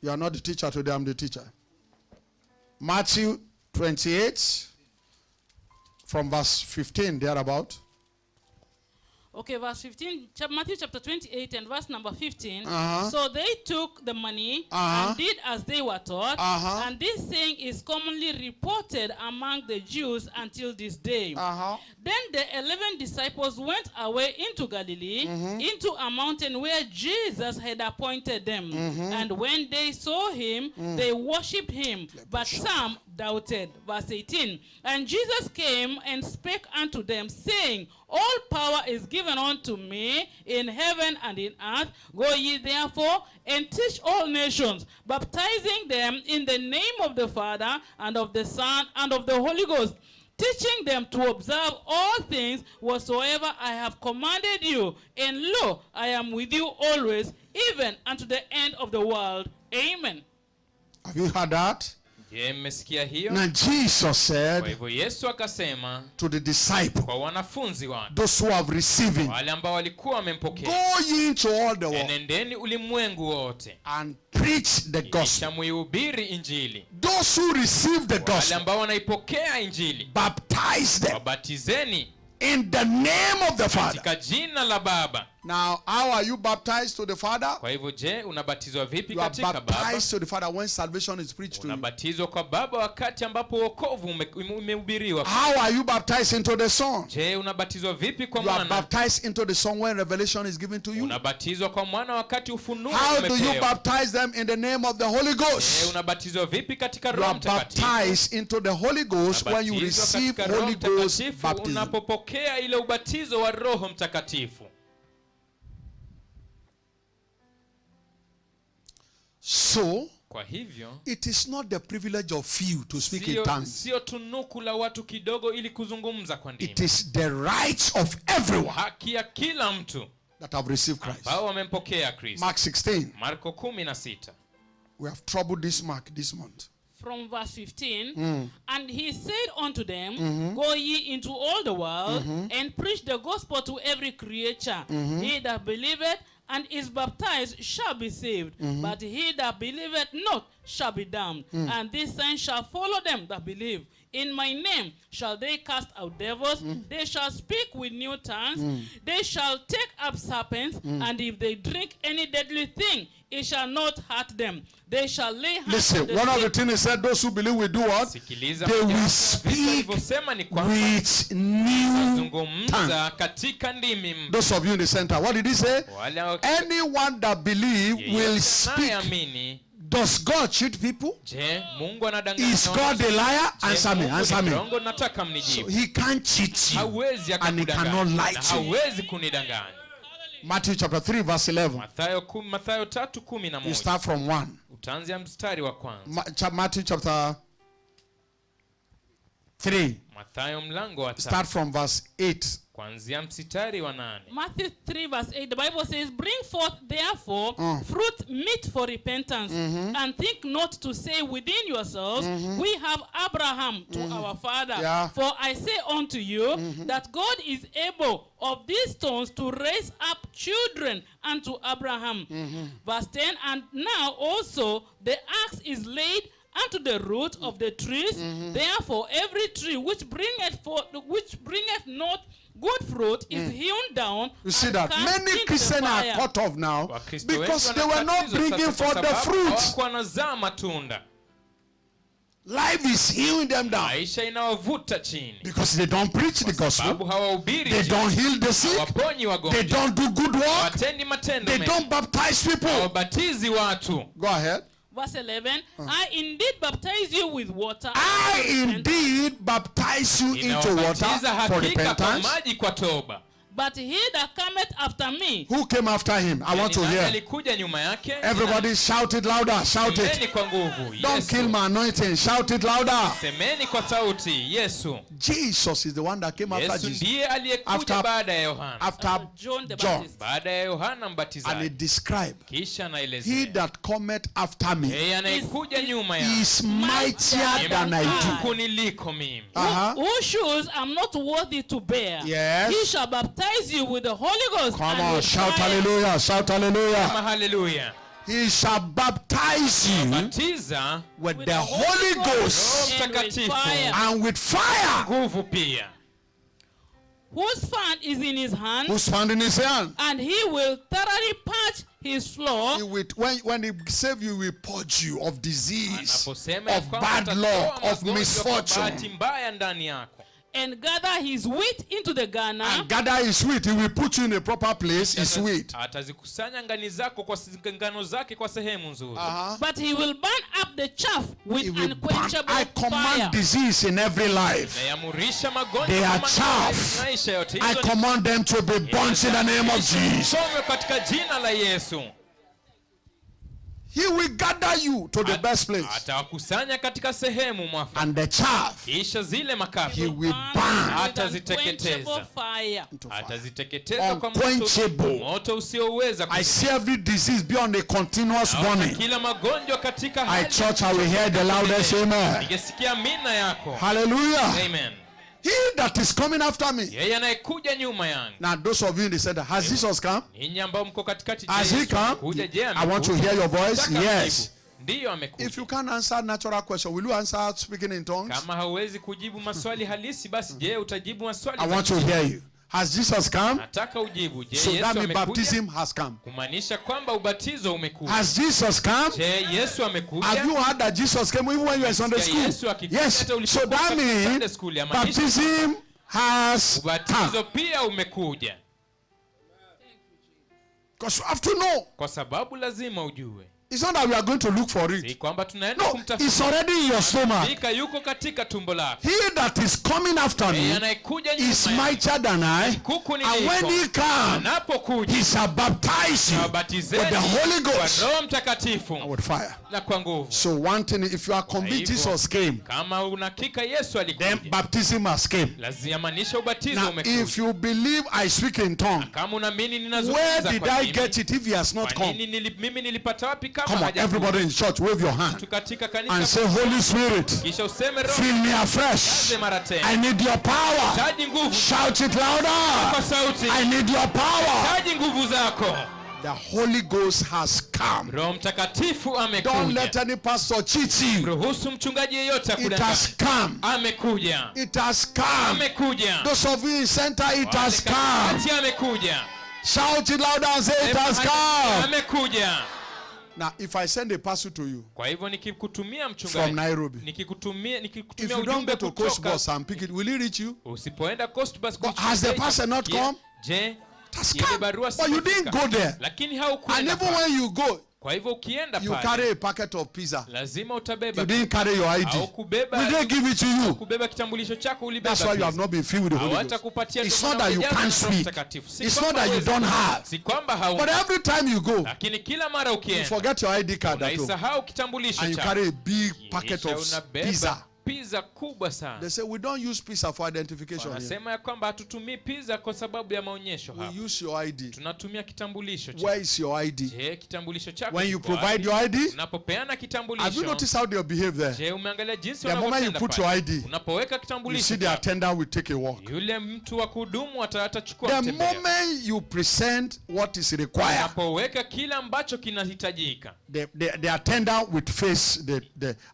Speaker 1: You are not the teacher today, I'm the teacher. Matthew 28, from verse 15, thereabout.
Speaker 4: Okay, verse 15, Matthew chapter 28 and verse number 15.
Speaker 1: Uh-huh.
Speaker 4: So they took the money
Speaker 1: Uh-huh.
Speaker 4: and did as they were taught.
Speaker 1: Uh-huh.
Speaker 4: And this saying is commonly reported among the Jews until this day.
Speaker 1: Uh-huh.
Speaker 4: Then the 11 disciples went away into Galilee, into a mountain where Jesus had appointed them. And when they saw him, they worshipped him, but some doubted. Verse 18. And Jesus came and spake unto them, saying, All power is given unto me in heaven and in earth. Go ye therefore and teach all nations, baptizing them in the name of the Father and of the Son and of the Holy Ghost, teaching them to observe all things whatsoever I have commanded you. And lo, I am with you always, even unto the end of the world. Amen.
Speaker 1: Have you heard that?
Speaker 2: Je, mmesikia hiyo?
Speaker 1: Now Jesus
Speaker 2: Kwa
Speaker 1: said
Speaker 2: hivyo Yesu akasema
Speaker 1: to the disciples,
Speaker 2: kwa wanafunzi wake,
Speaker 1: those who have received him,
Speaker 2: wale ambao walikuwa wamempokea,
Speaker 1: go ye into all the world
Speaker 2: enendeni ulimwengu wote
Speaker 1: and preach the gospel.
Speaker 2: kisha muihubiri Injili.
Speaker 1: Those who receive the
Speaker 2: Wale
Speaker 1: gospel,
Speaker 2: ambao wanaipokea Injili,
Speaker 1: baptize them
Speaker 2: wabatizeni
Speaker 1: in the name of the Father.
Speaker 2: katika jina la Baba.
Speaker 1: Now, how are you baptized to the Father?
Speaker 2: Kwa hivyo je, unabatizwa vipi
Speaker 1: You are
Speaker 2: katika Baba?
Speaker 1: baptized to the Father when salvation is preached to you.
Speaker 2: Unabatizwa kwa Baba wakati ambapo wokovu umehubiriwa.
Speaker 1: How are you baptized into the Son?
Speaker 2: Je, unabatizwa vipi kwa
Speaker 1: You are
Speaker 2: Mwana?
Speaker 1: baptized into the Son when revelation is given to you.
Speaker 2: Unabatizwa kwa Mwana wakati ufunuo
Speaker 1: How do you
Speaker 2: umepewa.
Speaker 1: baptize them in the name of the Holy
Speaker 2: Je,
Speaker 1: Ghost?
Speaker 2: unabatizwa vipi katika
Speaker 1: You
Speaker 2: Roho
Speaker 1: are
Speaker 2: Mtakatifu?
Speaker 1: baptized into the Holy Ghost when you
Speaker 2: Unabatizwa
Speaker 1: receive
Speaker 2: katika Roho
Speaker 1: Holy Ghost
Speaker 2: Mtakatifu
Speaker 1: baptism.
Speaker 2: unapopokea ile ubatizo wa Roho Mtakatifu.
Speaker 1: So,
Speaker 2: Kwa hivyo
Speaker 1: it is not the privilege of few to speak in tongues.
Speaker 2: sio tunuku la watu kidogo ili kuzungumza kwa ndimi.
Speaker 1: It is the rights of everyone
Speaker 2: Haki ya kila mtu
Speaker 1: that have received Christ.
Speaker 2: ambao wamempokea Kristo.
Speaker 1: Mark 16.
Speaker 2: Marko 16.
Speaker 1: We have troubled this mark this month.
Speaker 7: from verse 15, and he said unto them, Go ye into all the world, and preach the gospel to every creature. He that believeth and is baptized shall be saved, but he that believeth not shall be damned. And this sign shall follow them that believe. In my name shall they cast out devils, they shall speak with new tongues, they shall take up serpents, and if they drink any deadly thing, it shall not hurt them. They shall lay hands
Speaker 1: Listen,
Speaker 7: on the
Speaker 1: one of the
Speaker 7: sick.
Speaker 1: things he said, those who believe will do what?
Speaker 2: Sikiliza,
Speaker 1: They will
Speaker 2: mojawapo ya
Speaker 1: speak
Speaker 2: vitu alivyosema ni kwamba
Speaker 1: with new
Speaker 2: zungumza
Speaker 1: tongues.
Speaker 2: katika ndimi mpya.
Speaker 1: Those of you in the center, what did he say?
Speaker 2: Wale
Speaker 1: Anyone that believe will
Speaker 2: yeyote
Speaker 1: speak.
Speaker 2: anayeamini.
Speaker 1: Does God cheat people?
Speaker 2: Je, Mungu anadanganya?
Speaker 1: Is God a liar?
Speaker 2: Je,
Speaker 1: Answer me,
Speaker 2: Mungu
Speaker 1: answer
Speaker 2: ni
Speaker 1: me.
Speaker 2: mrongo? Nataka
Speaker 1: So
Speaker 2: mnijibu.
Speaker 1: he can't cheat you.
Speaker 2: Hawezi
Speaker 1: And he cannot
Speaker 2: akakudanganya.
Speaker 1: lie
Speaker 2: Na
Speaker 1: to you.
Speaker 2: hawezi kunidanganya.
Speaker 1: Matthew chapter 3 verse 11.
Speaker 2: Mathayo 3:11.
Speaker 1: You start from 1.
Speaker 2: Utaanzia mstari wa kwanza.
Speaker 1: Matthew chapter 3.
Speaker 2: Mathayo mlango wa 3.
Speaker 1: Start from verse 8.
Speaker 2: Kuanzia mstari wa 8.
Speaker 7: Matthew 3 verse 8, the Bible says, Bring forth therefore fruit meet for repentance, and think not to say within yourselves, We have Abraham to our father.
Speaker 1: Yeah.
Speaker 7: For I say unto you, that God is able of these stones to raise up children unto Abraham. Verse 10, And now also the axe is laid unto the root of the trees. Therefore every tree which bringeth not good fruit is hewn down.
Speaker 1: You see
Speaker 7: and
Speaker 1: that
Speaker 7: cast
Speaker 1: many
Speaker 7: into
Speaker 1: Christians are
Speaker 7: fire.
Speaker 1: cut off now
Speaker 2: Wakristo
Speaker 1: because
Speaker 2: wengi
Speaker 1: they were not
Speaker 2: wanatatizwa
Speaker 1: bringing
Speaker 2: sasa kwa
Speaker 1: forth the
Speaker 2: sababu
Speaker 1: fruit.
Speaker 2: hawakuwa wanazaa matunda.
Speaker 1: Life is hewing them down
Speaker 2: Maisha inawavuta chini.
Speaker 1: because they don't preach the gospel.
Speaker 2: Sababu hawahubiri
Speaker 1: They
Speaker 2: Injili.
Speaker 1: don't heal the sick.
Speaker 2: Hawaponyi
Speaker 1: They
Speaker 2: wagonjwa.
Speaker 1: don't do good work.
Speaker 2: Hawatendi matendo
Speaker 1: They
Speaker 2: mema.
Speaker 1: don't baptize people.
Speaker 2: Hawabatizi watu.
Speaker 1: Go ahead.
Speaker 7: Verse 11, I indeed baptize you with water.
Speaker 1: I indeed baptize you into water
Speaker 2: Inawabatiza
Speaker 1: for
Speaker 2: hakika kwa
Speaker 1: repentance.
Speaker 2: maji kwa toba.
Speaker 7: But he that cometh after me,
Speaker 1: Who came after him? I want to
Speaker 2: Ni nani
Speaker 1: hear.
Speaker 2: alikuja nyuma yake?
Speaker 1: Everybody shout it louder. Shout
Speaker 2: Semeni
Speaker 1: it.
Speaker 2: kwa nguvu.
Speaker 1: Don't
Speaker 2: Yesu.
Speaker 1: kill my anointing. Shout it louder.
Speaker 2: Semeni kwa sauti. Yesu.
Speaker 1: Jesus is the one that came after
Speaker 2: Yesu
Speaker 1: Jesus.
Speaker 2: ndiye aliyekuja
Speaker 1: After-
Speaker 2: baada ya Yohana.
Speaker 1: After
Speaker 7: John the
Speaker 1: John.
Speaker 7: Baptist.
Speaker 2: Baada ya Yohana
Speaker 1: And he
Speaker 2: Mbatizaji.
Speaker 1: described,
Speaker 2: Kisha
Speaker 1: he
Speaker 2: anaelezea.
Speaker 1: that cometh after me
Speaker 2: Yeye anayekuja nyuma yangu.
Speaker 1: is mightier than I do.
Speaker 2: Mtukufu niliko mimi.
Speaker 7: whose shoes I'm not worthy to bear.
Speaker 1: Yes.
Speaker 7: He shall baptize you with the Holy Ghost.
Speaker 1: Come
Speaker 7: and
Speaker 1: on,
Speaker 7: with
Speaker 1: shout
Speaker 7: fire.
Speaker 1: hallelujah. Shout hallelujah.
Speaker 2: Kama haleluya.
Speaker 1: He shall baptize you
Speaker 2: Batiza
Speaker 1: with
Speaker 7: With
Speaker 1: the Holy Ghost
Speaker 2: Roho
Speaker 7: and with
Speaker 2: Mtakatifu.
Speaker 7: fire.
Speaker 1: and with fire.
Speaker 2: Nguvu pia.
Speaker 7: Whose fan is in his hand,
Speaker 1: Who's found in his hand?
Speaker 7: and he will thoroughly purge his floor.
Speaker 1: He will, when he save you, he will purge you of disease,
Speaker 2: Anaposema ya
Speaker 1: of
Speaker 2: kwamba
Speaker 1: bad
Speaker 2: atatoa
Speaker 1: luck, of
Speaker 2: magonjwa kwa bahati
Speaker 1: misfortune.
Speaker 2: mbaya ndani yako.
Speaker 7: And gather his wheat into the garner,
Speaker 1: And gather his wheat. He will put you in a proper place. His wheat.
Speaker 2: Atazikusanya ngani zako kwa ngano zake kwa sehemu nzuri.
Speaker 7: but he will burn up the chaff with
Speaker 1: He will burn.
Speaker 7: unquenchable
Speaker 1: I
Speaker 7: fire.
Speaker 1: command disease in every life.
Speaker 2: Nayamurisha magonjwa
Speaker 1: They are
Speaker 2: kama
Speaker 1: chaff.
Speaker 2: maisha yote.
Speaker 1: I
Speaker 2: Hizo ni
Speaker 1: command them to be burnt in the name of Jesus.
Speaker 2: Somwe katika jina la Yesu.
Speaker 1: He will gather you to the best place.
Speaker 2: Atawakusanya katika sehemu mwafaka.
Speaker 1: And the chaff,
Speaker 2: Kisha zile
Speaker 1: he
Speaker 2: makapi
Speaker 1: will
Speaker 7: With
Speaker 1: burn
Speaker 2: Ataziteketeza.
Speaker 7: unquenchable fire.
Speaker 1: into fire.
Speaker 2: ataziteketeza kwa
Speaker 1: Unquenchable.
Speaker 2: moto usioweza
Speaker 1: I see every disease be on a continuous burning.
Speaker 2: kila magonjwa katika
Speaker 1: I church, I will hear the loudest amen.
Speaker 2: Ningesikia mina yako.
Speaker 1: Hallelujah.
Speaker 2: Amen.
Speaker 1: He that is coming after me.
Speaker 2: Yeye anayekuja nyuma yangu.
Speaker 1: Now, those of you in the center, has Jesus come?
Speaker 2: Ninyi ambao mko katikati,
Speaker 1: Has he come?
Speaker 2: kuja je?
Speaker 1: I want to hear your voice.
Speaker 2: Nataka
Speaker 1: Yes.
Speaker 2: mjibu. Ndiyo amekuja.
Speaker 1: If you can't answer natural question, will you answer speaking in tongues?
Speaker 2: Kama hauwezi kujibu maswali halisi, basi je, utajibu maswali
Speaker 1: I
Speaker 2: za
Speaker 1: want to
Speaker 2: kiroho?
Speaker 1: hear you. Has Jesus come?
Speaker 2: Nataka ujibu. Je,
Speaker 1: So
Speaker 2: Yesu
Speaker 1: that means
Speaker 2: amekuja?
Speaker 1: baptism has come.
Speaker 2: Kumaanisha kwamba ubatizo umekuja.
Speaker 1: Has Jesus come?
Speaker 2: Je, Yesu amekuja?
Speaker 1: Have you heard that Jesus came even when you were in Sunday
Speaker 2: Yesu
Speaker 1: school?
Speaker 2: akikuja
Speaker 1: Yes.
Speaker 2: hata
Speaker 1: So
Speaker 2: ulipokuwa
Speaker 1: that
Speaker 2: katika Sunday
Speaker 1: means
Speaker 2: school, yamaanisha
Speaker 1: baptism has
Speaker 2: ubatizo
Speaker 1: come.
Speaker 2: pia umekuja.
Speaker 1: Because you have to know.
Speaker 2: Kwa sababu lazima ujue.
Speaker 1: It's not that we are going to look for
Speaker 2: Si
Speaker 1: it.
Speaker 2: kwamba tunaenda
Speaker 1: No,
Speaker 2: kumtafuta.
Speaker 1: it's already in your stomach.
Speaker 2: Hakika yuko katika tumbo lako.
Speaker 1: He that is coming after
Speaker 2: Yeye
Speaker 1: me
Speaker 2: anayekuja
Speaker 1: is
Speaker 2: nyuma yangu.
Speaker 1: mightier than I.
Speaker 2: Kuku
Speaker 1: And when
Speaker 2: niliko.
Speaker 1: he comes,
Speaker 2: Anapokuja
Speaker 1: he shall baptize you
Speaker 2: awabatizeni
Speaker 1: with the Holy
Speaker 2: kwa
Speaker 1: Ghost
Speaker 2: Roho Mtakatifu
Speaker 1: and with fire.
Speaker 2: na kwa nguvu.
Speaker 1: So one thing, if you are convinced
Speaker 2: hivyo,
Speaker 1: Jesus came,
Speaker 2: Kama unakika Yesu
Speaker 1: then
Speaker 2: alikuja,
Speaker 1: baptism has came.
Speaker 2: lazima ubatizo
Speaker 1: Now,
Speaker 2: umekuja.
Speaker 1: if you believe I speak in tongue,
Speaker 2: Kama unaamini
Speaker 1: where
Speaker 2: ninazungumza
Speaker 1: did
Speaker 2: kwa
Speaker 1: I
Speaker 2: mimi,
Speaker 1: get it if he has not
Speaker 2: kwa
Speaker 1: come?
Speaker 2: nini mimi nilipata wapi kama
Speaker 1: Come on, everybody in church, wave your hand
Speaker 2: Tukatika kanisa
Speaker 1: and say, Holy Spirit,
Speaker 2: kisha useme Roho
Speaker 1: fill me afresh.
Speaker 2: jaze mara tena.
Speaker 1: I need your power.
Speaker 2: Taji nguvu
Speaker 1: Shout it louder.
Speaker 2: kwa sauti.
Speaker 1: I need your power.
Speaker 2: Taji nguvu zako.
Speaker 1: The Holy Ghost has come.
Speaker 2: Roho Mtakatifu
Speaker 1: Don't let
Speaker 2: amekuja.
Speaker 1: any pastor cheat you.
Speaker 2: Ruhusu mchungaji yeyote
Speaker 1: It
Speaker 2: akudanganye.
Speaker 1: has come.
Speaker 2: Amekuja.
Speaker 1: It has come.
Speaker 2: Amekuja.
Speaker 1: Those of you in center, it has come.
Speaker 2: Katikati amekuja.
Speaker 1: Shout it louder and say it has come.
Speaker 2: Amekuja.
Speaker 1: Now, if I send a parcel to you
Speaker 2: Kwa hivyo nikikutumia
Speaker 1: from
Speaker 2: mchungaji,
Speaker 1: Nairobi,
Speaker 2: nikikutumia
Speaker 1: if you don't
Speaker 2: ujumbe
Speaker 1: go to Coast
Speaker 2: kutoka,
Speaker 1: Bus and pick it, will it reach you?
Speaker 2: usipoenda Coast Bus
Speaker 1: But has the parcel not come?
Speaker 2: Je,
Speaker 1: It has
Speaker 2: ile
Speaker 1: come.
Speaker 2: barua
Speaker 1: But you didn't go there.
Speaker 2: lakini
Speaker 1: And
Speaker 2: haukwenda
Speaker 1: even
Speaker 2: pale.
Speaker 1: when you go,
Speaker 2: Kwa hivyo ukienda
Speaker 1: you
Speaker 2: pale,
Speaker 1: carry a packet of pizza.
Speaker 2: lazima utabeba.
Speaker 1: You didn't carry your ID.
Speaker 2: Au kubeba,
Speaker 1: Will they give it to you?
Speaker 2: kubeba kitambulisho chako ulibeba.
Speaker 1: That's why you have not been filled with the Holy Ghost.
Speaker 2: Hawatakupatia
Speaker 1: It's
Speaker 2: ndio
Speaker 1: not
Speaker 2: maana
Speaker 1: that you
Speaker 2: hujazwa
Speaker 1: can't
Speaker 2: na Roho
Speaker 1: speak.
Speaker 2: Mtakatifu. Si
Speaker 1: It's not
Speaker 2: kwamba
Speaker 1: that you
Speaker 2: huwezi
Speaker 1: don't
Speaker 2: kuongea.
Speaker 1: have.
Speaker 2: Si kwamba
Speaker 1: But
Speaker 2: hauna.
Speaker 1: every time you go,
Speaker 2: Lakini kila mara
Speaker 1: you
Speaker 2: ukienda,
Speaker 1: forget your ID card at home.
Speaker 2: unaisahau kitambulisho
Speaker 1: And you
Speaker 2: chako.
Speaker 1: carry a big packet
Speaker 2: Kisha
Speaker 1: of
Speaker 2: unabeba
Speaker 1: pizza.
Speaker 2: pizza kubwa sana.
Speaker 1: They say we don't use pizza for identification here.
Speaker 2: Wanasema ya kwamba hatutumii pizza kwa sababu ya maonyesho hapa.
Speaker 1: We use your ID.
Speaker 2: Tunatumia kitambulisho
Speaker 1: Where
Speaker 2: chako.
Speaker 1: is your ID?
Speaker 2: Je, kitambulisho chako
Speaker 1: When you
Speaker 2: kiko wapi?
Speaker 1: provide your ID,
Speaker 2: Unapopeana
Speaker 1: have you
Speaker 2: kitambulisho,
Speaker 1: noticed how they behave there?
Speaker 2: je, umeangalia jinsi
Speaker 1: The moment you
Speaker 2: wanavyotenda
Speaker 1: put
Speaker 2: pale?
Speaker 1: your ID,
Speaker 2: Unapoweka
Speaker 1: you
Speaker 2: kitambulisho
Speaker 1: see the
Speaker 2: chako,
Speaker 1: attendant will take a walk.
Speaker 2: yule mtu wa kuhudumu atachukua
Speaker 1: The
Speaker 2: mtembea.
Speaker 1: moment you present what is required,
Speaker 2: Unapoweka kila ambacho kinahitajika,
Speaker 1: the attendant will face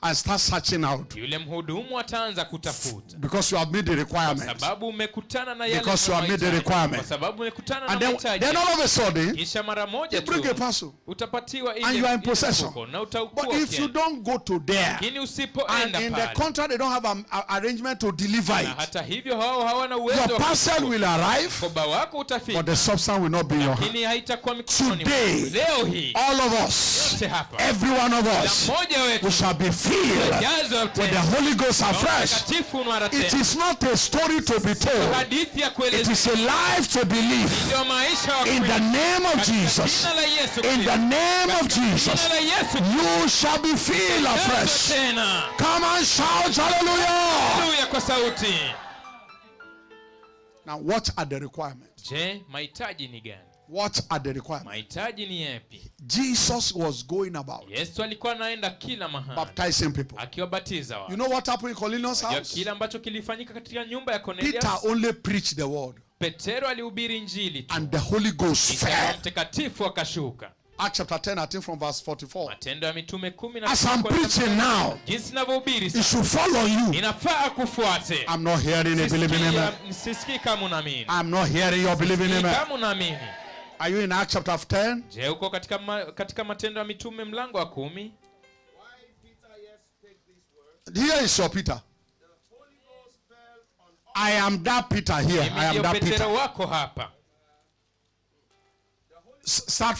Speaker 1: and start searching out
Speaker 2: yule mhudumu ataanza kutafuta.
Speaker 1: because you have made the requirement.
Speaker 2: Sababu umekutana na yale
Speaker 1: Because you have made the
Speaker 2: mahitaji.
Speaker 1: requirement.
Speaker 2: Kwa sababu umekutana na
Speaker 1: And then
Speaker 2: mahitaji.
Speaker 1: all of a sudden,
Speaker 2: Kisha mara moja
Speaker 1: you bring a
Speaker 2: tu
Speaker 1: parcel.
Speaker 2: utapatiwa ile
Speaker 1: And you are in
Speaker 2: ile
Speaker 1: possession.
Speaker 2: mfuko na
Speaker 1: But
Speaker 2: utakuwa
Speaker 1: if you don't go to there,
Speaker 2: lakini
Speaker 1: and
Speaker 2: usipoenda
Speaker 1: in the
Speaker 2: pale,
Speaker 1: contract they don't have an arrangement to deliver
Speaker 2: na
Speaker 1: it,
Speaker 2: hata hivyo hao hawana uwezo
Speaker 1: your
Speaker 2: wa
Speaker 1: parcel
Speaker 2: kuchukua.
Speaker 1: will arrive,
Speaker 2: Mkoba wako utafika,
Speaker 1: but the substance will not be in your hand.
Speaker 2: lakini haitakuwa mikononi
Speaker 1: Today,
Speaker 2: mwako. Leo hii
Speaker 1: all of us,
Speaker 2: yote hapa,
Speaker 1: every one of
Speaker 2: kila
Speaker 1: us,
Speaker 2: mmoja wetu
Speaker 1: we shall be filled
Speaker 2: jazwa
Speaker 1: with the Holy Ghost afresh.
Speaker 2: Mtakatifu mara
Speaker 1: It
Speaker 2: tena.
Speaker 1: is not a story to be told.
Speaker 2: Hadithi ya
Speaker 1: It
Speaker 2: kueleza
Speaker 1: is a life to believe.
Speaker 2: ndio maisha wa
Speaker 1: In the
Speaker 2: kweli.
Speaker 1: name of
Speaker 2: Katika
Speaker 1: Jesus.
Speaker 2: jina la Yesu
Speaker 1: In
Speaker 2: Kristo.
Speaker 1: the name of
Speaker 2: Jina
Speaker 1: Jesus.
Speaker 2: la Yesu
Speaker 1: You shall be filled
Speaker 2: Jazwa
Speaker 1: afresh.
Speaker 2: tena.
Speaker 1: Come and shout hallelujah.
Speaker 2: Haleluya kwa sauti.
Speaker 1: Now what are the requirements?
Speaker 2: Je, mahitaji ni gani?
Speaker 1: What are the requirements?
Speaker 2: Mahitaji ni yapi?
Speaker 1: Jesus was going about
Speaker 2: Yesu alikuwa anaenda kila mahali
Speaker 1: baptizing people.
Speaker 2: akiwabatiza watu.
Speaker 1: You know what happened in Cornelius'
Speaker 2: Unajua
Speaker 1: house?
Speaker 2: kile ambacho kilifanyika katika nyumba ya Cornelius?
Speaker 1: Peter only preached the word
Speaker 2: Petero alihubiri injili tu.
Speaker 1: and the Holy Ghost
Speaker 2: Kisha Roho
Speaker 1: fell.
Speaker 2: Mtakatifu akashuka.
Speaker 1: Acts chapter 10, I think from verse 44.
Speaker 2: Matendo ya Mitume 10
Speaker 1: As I'm preaching now,
Speaker 2: jinsi ninavyohubiri
Speaker 1: it
Speaker 2: sasa,
Speaker 1: should follow you.
Speaker 2: inafaa kufuate.
Speaker 1: I'm not hearing a believing amen.
Speaker 2: Sisikii kama unaamini.
Speaker 1: I'm not hearing your believing
Speaker 2: Sisikii
Speaker 1: amen.
Speaker 2: kama unaamini.
Speaker 1: Are you in Acts chapter 10?
Speaker 2: Je, uko katika Matendo ya Mitume mlango wa 10?
Speaker 1: Here is your Peter. I am that Peter here.
Speaker 2: Mimi
Speaker 1: I am
Speaker 2: ndio
Speaker 1: that
Speaker 2: Petero
Speaker 1: Peter.
Speaker 2: wako hapa.
Speaker 1: Start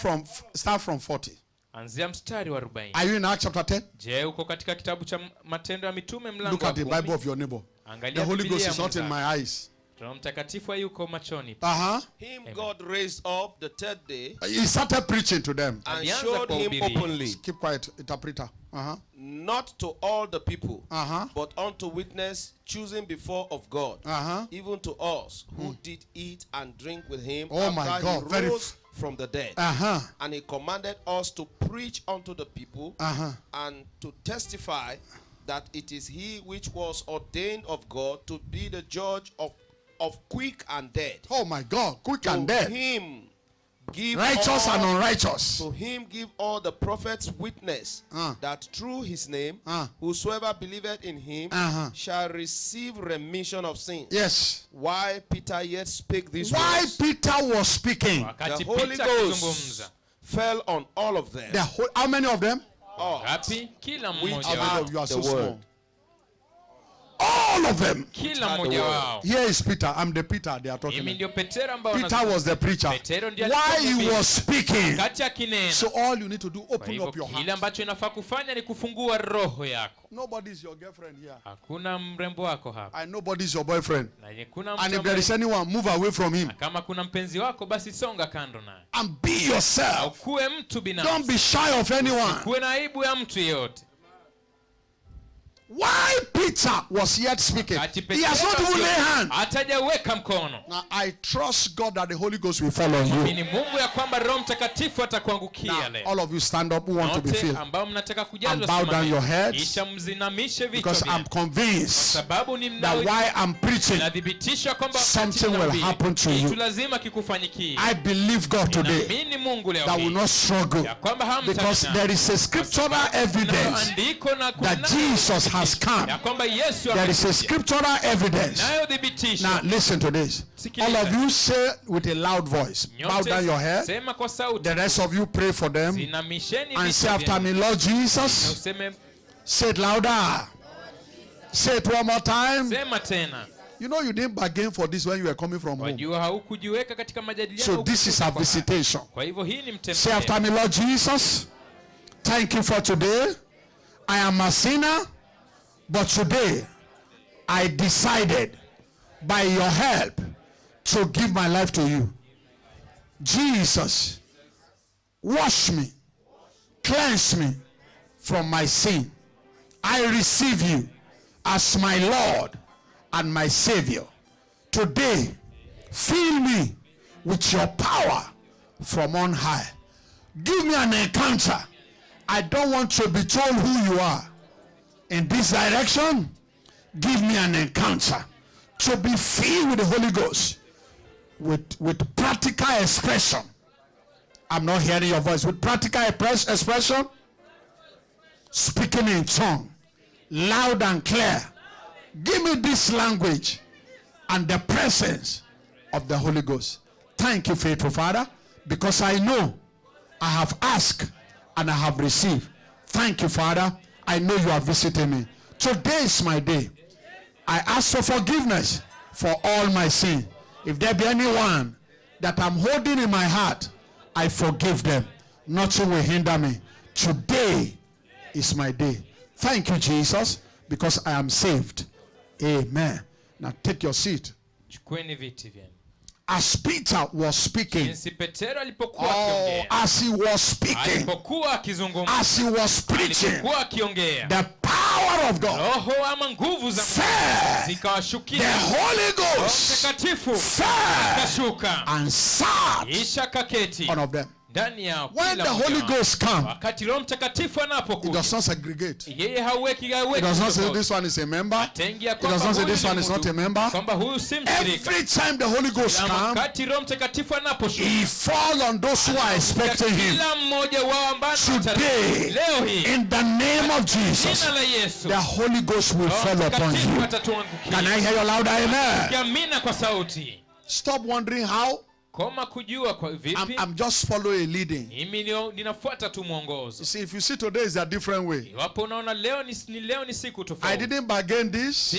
Speaker 1: from 40.
Speaker 2: Anzia mstari wa 40.
Speaker 1: Are you in Acts chapter 10?
Speaker 2: Je, uko katika kitabu cha Matendo ya Mitume mlango
Speaker 1: Look
Speaker 2: wa
Speaker 1: at the Bible
Speaker 2: 10?
Speaker 1: of your neighbor. The
Speaker 2: Angalia
Speaker 1: Holy
Speaker 2: Biblia
Speaker 1: Ghost
Speaker 2: ya
Speaker 1: is not in
Speaker 2: mwenzako.
Speaker 1: my eyes.
Speaker 2: Roho Mtakatifu hayuko machoni.
Speaker 8: Him God raised up the third day
Speaker 1: He started preaching to them.
Speaker 8: and
Speaker 2: Alianza
Speaker 8: showed him
Speaker 2: kuhubiri.
Speaker 8: openly,
Speaker 1: Keep quiet, interpreter.
Speaker 8: not to all the people,
Speaker 1: Uh-huh.
Speaker 8: but unto witness choosing before of God,
Speaker 1: Uh-huh.
Speaker 8: even to us who did eat and drink with him
Speaker 1: Oh my
Speaker 8: after
Speaker 1: God,
Speaker 8: he
Speaker 1: very
Speaker 8: rose from the dead.
Speaker 1: Uh-huh.
Speaker 8: And he commanded us to preach unto the people
Speaker 1: Uh-huh.
Speaker 8: and to testify that it is he which was ordained of God to be the judge of quick and dead.
Speaker 1: Oh my God, quick and
Speaker 8: To
Speaker 1: dead.
Speaker 8: him give
Speaker 1: Righteous
Speaker 8: all,
Speaker 1: and unrighteous.
Speaker 8: to him give all the prophets witness that through his name whosoever believeth in him shall receive remission of sins.
Speaker 1: Yes.
Speaker 8: Why Peter yet spake these
Speaker 1: Why
Speaker 8: words,
Speaker 1: Peter was speaking.
Speaker 2: Wakati
Speaker 8: the Holy
Speaker 2: Peter
Speaker 8: Ghost
Speaker 2: akizungumza.
Speaker 8: fell on all of them.
Speaker 1: How many of them?
Speaker 8: All.
Speaker 2: Ngapi? Kila
Speaker 8: Which
Speaker 2: mmoja
Speaker 1: How many
Speaker 2: wao.
Speaker 1: of you are
Speaker 8: the
Speaker 1: so
Speaker 8: word.
Speaker 1: small? All of them.
Speaker 2: Kila
Speaker 8: had the
Speaker 2: mmoja
Speaker 8: word.
Speaker 2: wao.
Speaker 1: Here is Peter. I'm the Peter they are talking
Speaker 2: Mimi
Speaker 1: about.
Speaker 2: ndio Petero ambao
Speaker 1: Peter was the preacher.
Speaker 2: Petero ndiye
Speaker 1: Why
Speaker 2: alikuwa
Speaker 1: he
Speaker 2: mhubiri.
Speaker 1: was speaking.
Speaker 2: Wakati akinena.
Speaker 1: So all you need to do,
Speaker 2: Kwa
Speaker 1: open
Speaker 2: hivyo
Speaker 1: up your
Speaker 2: kile
Speaker 1: heart.
Speaker 2: ambacho inafaa kufanya ni kufungua roho yako.
Speaker 1: Nobody is your girlfriend here.
Speaker 2: Hakuna mrembo wako hapa.
Speaker 1: And nobody is your boyfriend.
Speaker 2: Na kuna
Speaker 1: And if
Speaker 2: mtu
Speaker 1: there is anyone, move away from him.
Speaker 2: kama kuna mpenzi wako basi songa kando naye.
Speaker 1: And be
Speaker 2: Au
Speaker 1: yourself.
Speaker 2: kuwe mtu binafsi.
Speaker 1: Don't be shy of anyone.
Speaker 2: Kuwe na aibu ya mtu yeyote.
Speaker 1: While Peter was yet speaking, he has not even laid hand.
Speaker 2: Hatajaweka mkono.
Speaker 1: Now I trust God that the Holy Ghost will follow you.
Speaker 2: Ni Mungu ya kwamba Roho Mtakatifu atakuangukia leo.
Speaker 1: All of you stand up who want to be filled.
Speaker 2: Ambao mnataka kujazwa,
Speaker 1: and bow down your heads.
Speaker 2: Kisha mzinamishe vichwa
Speaker 1: Because I'm convinced
Speaker 2: sababu ni
Speaker 1: that while I'm preaching,
Speaker 2: nadhibitisha kwamba
Speaker 1: something will happen to you.
Speaker 2: lazima kikufanyikie.
Speaker 1: I believe God today
Speaker 2: Ninaamini Mungu leo
Speaker 1: that will not struggle, because there is a scriptural evidence that Jesus has come. There is a scriptural evidence. Now listen to this. All of you say with a loud voice, bow down your head. The rest of you pray for them and say after me, Lord Jesus. Say it louder. Say it one more time. You know you didn't bargain for this when you were coming from home. So this is a visitation. Say after me, Lord Jesus, thank you for today. I am a sinner, but today I decided by your help to give my life to you. Jesus, wash me, cleanse me from my sin. I receive you as my Lord and my Savior. Today, fill me with your power from on high. Give me an encounter. I don't want to be told who you are. In this direction, give me an encounter to be filled with the Holy Ghost, with practical expression. I'm not hearing your voice. With practical expression, speaking in tongue, loud and clear. Give me this language and the presence of the Holy Ghost. Thank you, faithful Father, because I know I have asked and I have received. Thank you, Father. I know you are visiting me. Today is my day. I ask for forgiveness for all my sin. If there be anyone that I'm holding in my heart, I forgive them. Nothing will hinder me. Today is my day. Thank you, Jesus, because I am saved. Amen. Now take your seat. As Peter was speaking, as he was speaking, as he was preaching, the power of God fell. The Holy Ghost fell and sat on of them. When the Holy Ghost comes, it does not segregate. It does not say this one is a member. It does not say this one is not a member. Every time the Holy Ghost comes, he falls on those who are expecting him. Today, in the name of Jesus, the Holy Ghost will fall upon you. Can I hear you louder? Amen. Stop wondering how. I'm just following a leading. You see, if you see today is a different way. I didn't bargain this.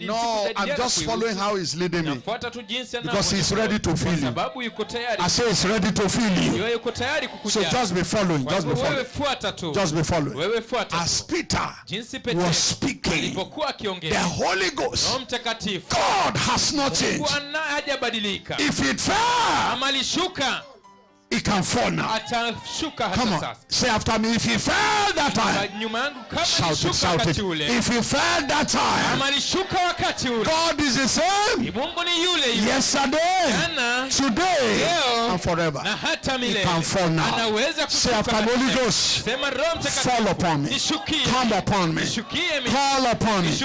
Speaker 1: No, I'm just following how he's leading me. Because he's ready to fill you. I say he's ready to fill you. So just be following. Just be following. Just be following. As Peter was speaking, the Holy Ghost, God has not changed. If it fell, it can fall now. Come on, say after me. If he fell that time, shout it, shout it. If he fell that time, God is the same yesterday, today, and forever. He can fall now. Say after me, Holy Ghost, fall upon me, come upon me, call upon me,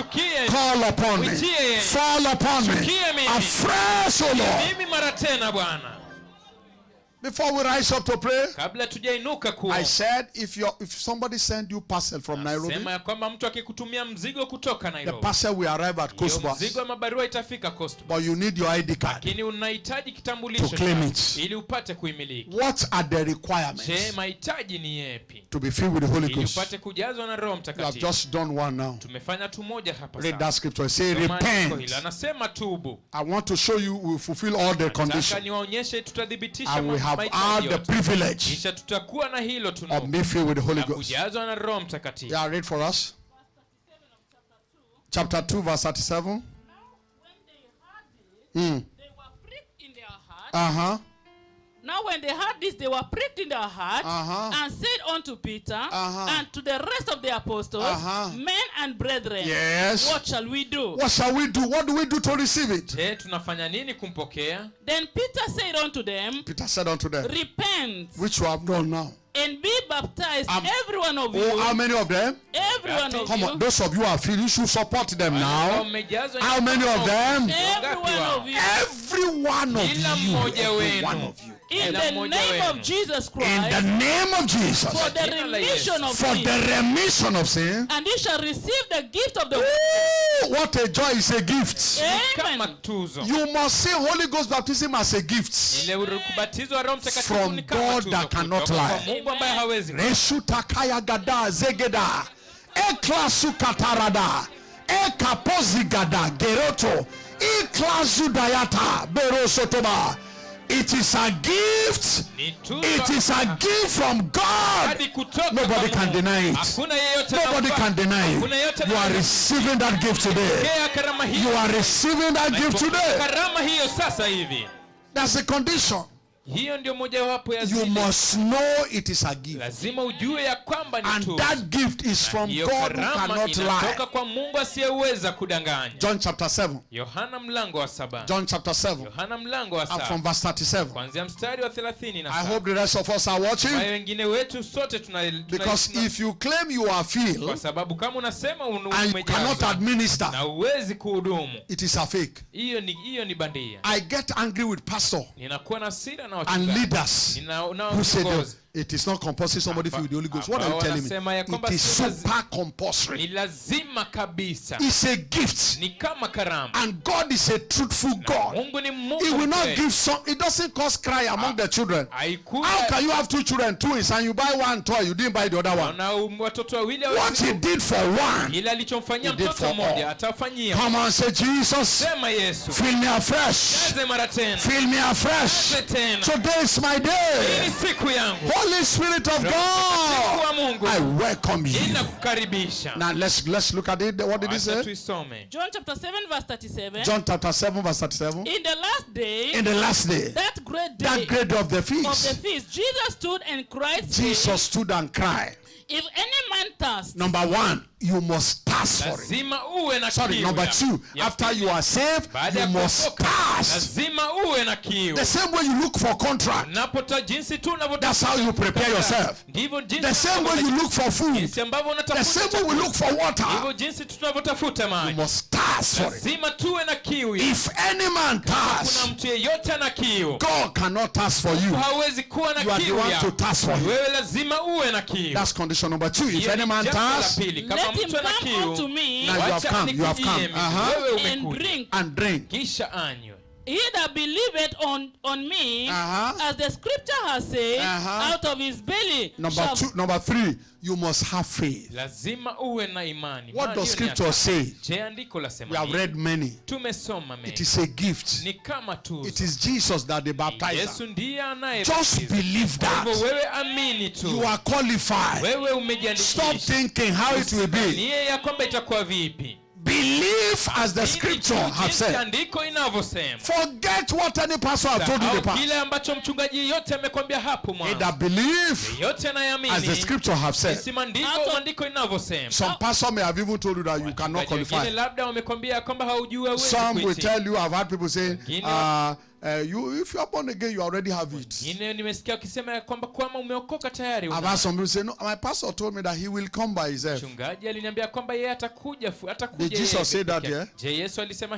Speaker 1: call upon me, fall upon me, afresh, O Lord. Before we rise up to pray, I said if somebody send you parcel from Nairobi, the parcel will arrive at Coast Bus. But you need your ID card to claim it. What are the requirements to be filled with the Holy Ghost? You have just done one now. Read that scripture. Say repent. I want to show you we will fulfill all the conditions. And we have all the privilege of being filled with the Holy Ghost. Yeah, read for us. Chapter 2, verse 37.
Speaker 7: They were pricked in their heart. Now when they heard this, they were pricked in their heart and said unto Peter and to the rest of the apostles, men and brethren,
Speaker 1: yes,
Speaker 7: what shall we do?
Speaker 1: What shall we do? What do we do to receive it?
Speaker 7: Then Peter said unto them, repent,
Speaker 1: which you have done now,
Speaker 7: and be baptized, every one of you.
Speaker 1: Oh, how many of them?
Speaker 7: Every one of you.
Speaker 1: Come on, those of you are feeling, you should support them now. How many of them?
Speaker 7: Every one of you.
Speaker 1: Every one of you. Every one of you.
Speaker 7: In the name of Jesus Christ.
Speaker 1: In the name of Jesus.
Speaker 7: For the remission of sin.
Speaker 1: For the remission of sin.
Speaker 7: And you shall receive the gift of the
Speaker 1: Ooh, what a joy is a gift.
Speaker 7: Amen.
Speaker 1: You must say Holy Ghost baptism as a gift from God that cannot lie. Reshutakaya gada zegeda eklasu katarada ekapozigada geroto iklasu dayata berosotoba. It is a gift. It is a gift from God. Nobody can deny it. Nobody can deny it. You are receiving that gift today. You are receiving that gift today. That's the condition. You must know it is a gift. And that gift is from God who cannot lie. John chapter 7. John chapter 7. And from verse 37. I hope the rest of us are watching. Because if you claim you are filled and you cannot administer, it is a fake. I get angry with pastor and leaders who say it is not compulsory somebody feel the Holy Ghost. What are you telling me? It is super compulsory. It's a gift. And God is a truthful God. He will not give some. It doesn't cause cry among the children. How can you have two children, twins, and you buy one toy, you didn't buy the other one? What he did for one, he did for all. Come on, say Jesus, fill me afresh. Fill me afresh. Today is my day. Holy Spirit of God, I welcome you. Now let's look at it. What did he say?
Speaker 7: John chapter 7 verse 37.
Speaker 1: John chapter 7 verse 37.
Speaker 7: In the last day.
Speaker 1: In the last day.
Speaker 7: That great day.
Speaker 1: That great day of the feast.
Speaker 7: Of the feast. Jesus stood and cried.
Speaker 1: Jesus stood and cried.
Speaker 7: If any man thirsts.
Speaker 1: Number one, you must thirst for it. Sorry, number two, after you are saved, you must thirst. The same way you look for contract, that's how you prepare yourself. The same way you look for food, the same way we look for water, you must thirst for it. If any man thirsts, God cannot thirst for you. You are the one to thirst for him. That's condition number two. If any man thirsts,
Speaker 7: let him come unto me.
Speaker 1: Now you have come. And drink.
Speaker 7: He that believeth on me, as the scripture has said, out of his belly.
Speaker 1: Number three, you must have faith. What does scripture say? We have read many. It is a gift. It is Jesus that they baptize. Just believe that. You are qualified. Stop thinking how it will be. Believe as the scripture have said. Forget what any pastor have told you in the past. Either believe as the scripture have said. Some pastor may have even told you that you cannot qualify. Some will tell you, I've had people say, if you are born again, you already have it. I've had some people say, no, my pastor told me that he will come by himself. Did Jesus say that, yeah?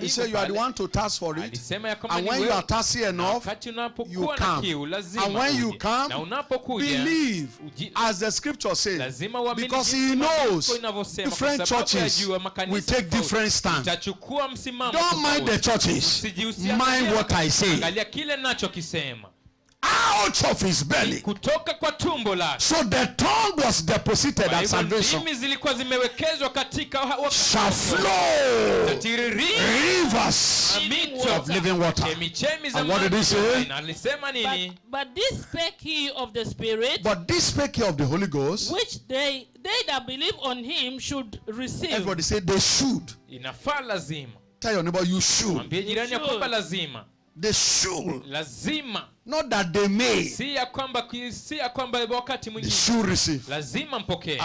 Speaker 1: He said you are the one to task for it. And when you are thirsty enough, you come. And when you come, believe as the scripture says. Because he knows different churches will take different stands. Don't mind the churches. Mind what I say. Out of his belly. So the tongue was deposited as salvation. Shall flow rivers of living water. And what did he say?
Speaker 7: But this spake he of the Spirit.
Speaker 1: But this spake he of the Holy Ghost.
Speaker 7: Which they that believe on him should receive.
Speaker 1: Everybody say they should. Tell your neighbor you should. They should. Not that they may.
Speaker 2: Si ya kwamba wakati
Speaker 1: They
Speaker 2: mwingine
Speaker 1: should receive.
Speaker 2: lazima mpokee.